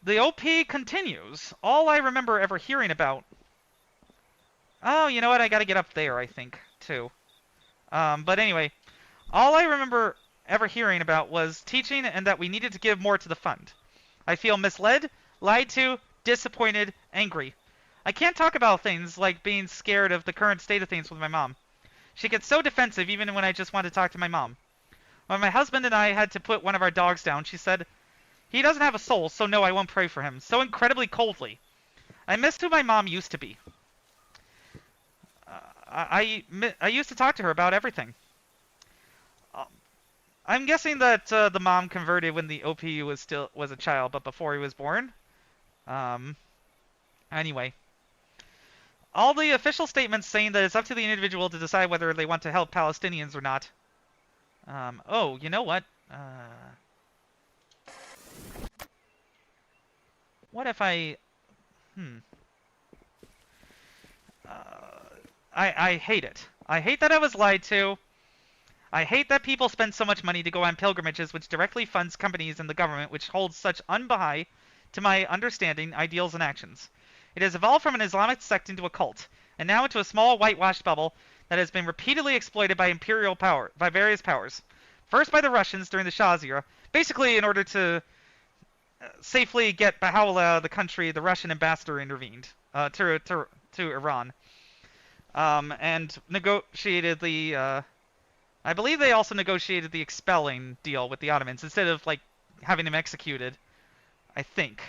the OP continues. All I remember ever hearing about... Oh, you know what? I gotta get up there, I think, too. But anyway, all I remember ever hearing about was teaching and that we needed to give more to the fund. I feel misled, lied to, disappointed, angry. I can't talk about things like being scared of the current state of things with my mom. She gets so defensive even when I just want to talk to my mom. When my husband and I had to put one of our dogs down, she said, "He doesn't have a soul, so no, I won't pray for him," so incredibly coldly. I miss who my mom used to be. I used to talk to her about everything. I'm guessing that the mom converted when the OP was a child, but before he was born. Anyway. All the official statements saying that it's up to the individual to decide whether they want to help Palestinians or not. Oh, you know what? What if I... I hate it. I hate that I was lied to. I hate that people spend so much money to go on pilgrimages which directly funds companies and the government which holds such un-Baha'i, to my understanding, ideals and actions. It has evolved from an Islamic sect into a cult, and now into a small whitewashed bubble that has been repeatedly exploited by various powers. First by the Russians during the Shah's era, basically in order to safely get Baha'u'llah out of the country. The Russian ambassador intervened to Iran, and negotiated the. I believe they also negotiated the expelling deal with the Ottomans instead of like having him executed. I think,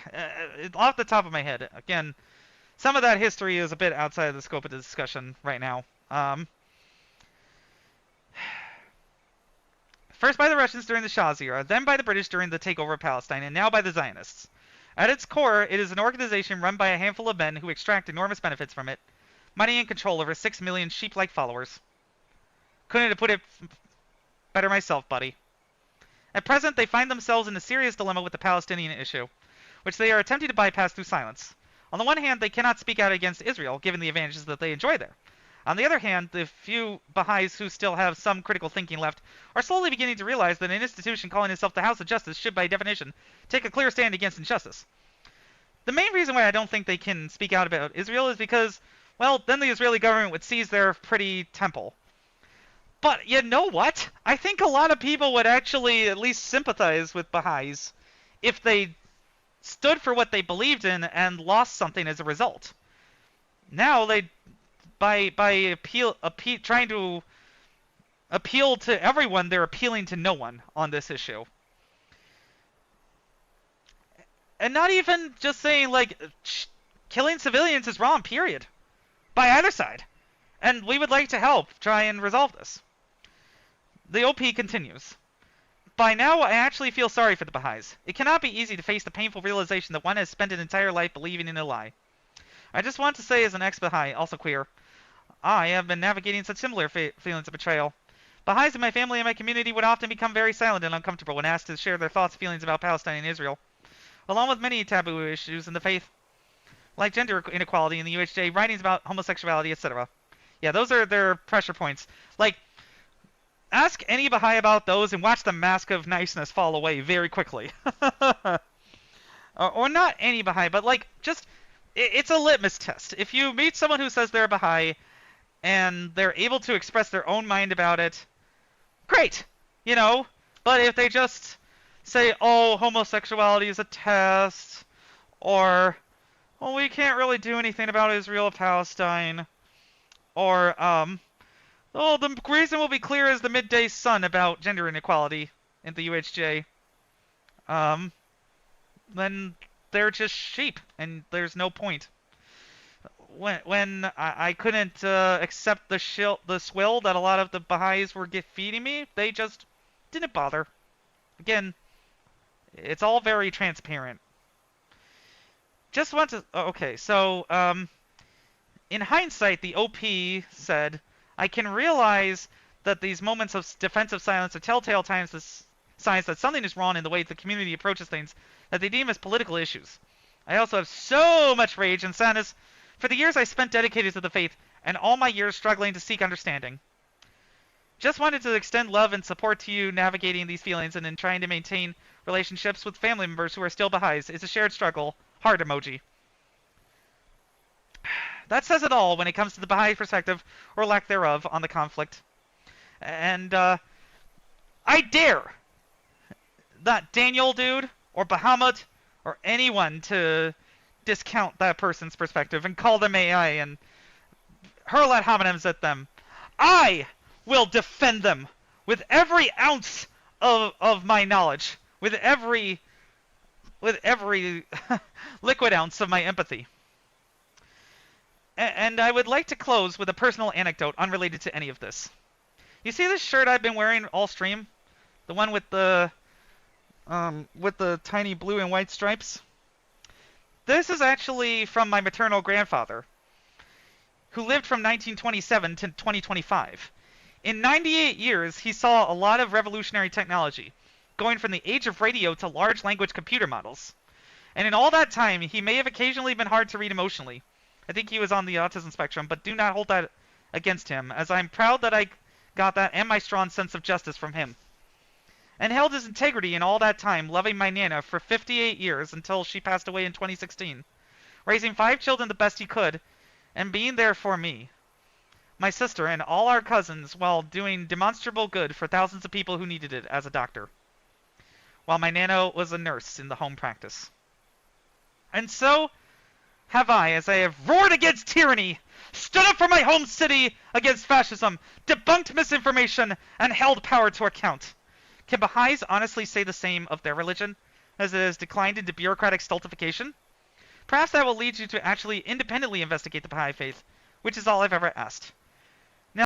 off the top of my head, again. Some of that history is a bit outside of the scope of the discussion right now. First by the Russians during the Shah's era, then by the British during the takeover of Palestine, and now by the Zionists. At its core, it is an organization run by a handful of men who extract enormous benefits from it. Money and control over 6 million sheep-like followers. Couldn't have put it better myself, buddy. At present, they find themselves in a serious dilemma with the Palestinian issue, which they are attempting to bypass through silence. On the one hand, they cannot speak out against Israel, given the advantages that they enjoy there. On the other hand, the few Baha'is who still have some critical thinking left are slowly beginning to realize that an institution calling itself the House of Justice should, by definition, take a clear stand against injustice. The main reason why I don't think they can speak out about Israel is because, well, then the Israeli government would seize their pretty temple. But you know what? I think a lot of people would actually at least sympathize with Baha'is if they stood for what they believed in and lost something as a result. Now they, by trying to appeal to everyone, they're appealing to no one on this issue. And not even just saying like killing civilians is wrong, period, by either side. And we would like to help try and resolve this. The OP continues. By now, I actually feel sorry for the Baha'is. It cannot be easy to face the painful realization that one has spent an entire life believing in a lie. I just want to say, as an ex-Bahai, also queer, I have been navigating such similar feelings of betrayal. Baha'is in my family and my community would often become very silent and uncomfortable when asked to share their thoughts and feelings about Palestine and Israel, along with many taboo issues in the faith, like gender inequality in the UHJ, writings about homosexuality, etc. Yeah, those are their pressure points. Like, ask any Baha'i about those and watch the mask of niceness fall away very quickly. Or not any Baha'i, but like, just, it's a litmus test. If you meet someone who says they're a Baha'i, and they're able to express their own mind about it, great! You know, But if they just say, oh, homosexuality is a test, or, well, we can't really do anything about Israel or Palestine, or, oh, the reason will be clear as the midday sun about gender inequality in the UHJ, then they're just sheep, and there's no point. When I couldn't accept the swill that a lot of the Baha'is were feeding me, they just didn't bother. Again, it's all very transparent. Just want to... Okay, so, in hindsight, the OP said, I can realize that these moments of defensive silence are telltale signs that something is wrong in the way the community approaches things that they deem as political issues. I also have so much rage and sadness for the years I spent dedicated to the faith, and all my years struggling to seek understanding. Just wanted to extend love and support to you navigating these feelings and in trying to maintain relationships with family members who are still Baha'is. It's a shared struggle. Heart emoji. That says it all when it comes to the Baha'i perspective, or lack thereof, on the conflict. And, I dare that Daniel dude, or Bahamut, or anyone to discount that person's perspective and call them AI and hurl ad hominems at them. I will defend them with every ounce of my knowledge, with every liquid ounce of my empathy. And I would like to close with a personal anecdote unrelated to any of this. You see this shirt I've been wearing all stream? The one with the tiny blue and white stripes? This is actually from my maternal grandfather, who lived from 1927 to 2025. In 98 years, he saw a lot of revolutionary technology, going from the age of radio to large language computer models. And in all that time, he may have occasionally been hard to read emotionally. I think he was on the autism spectrum, but do not hold that against him, as I'm proud that I got that and my strong sense of justice from him. And held his integrity in all that time, loving my Nana for 58 years until she passed away in 2016, raising 5 children the best he could, and being there for me, my sister, and all our cousins while doing demonstrable good for thousands of people who needed it as a doctor, while my Nana was a nurse in the home practice. And so have I, as I have roared against tyranny, stood up for my home city against fascism, debunked misinformation, and held power to account. Can Baha'is honestly say the same of their religion, as it has declined into bureaucratic stultification? Perhaps that will lead you to actually independently investigate the Baha'i faith, which is all I've ever asked.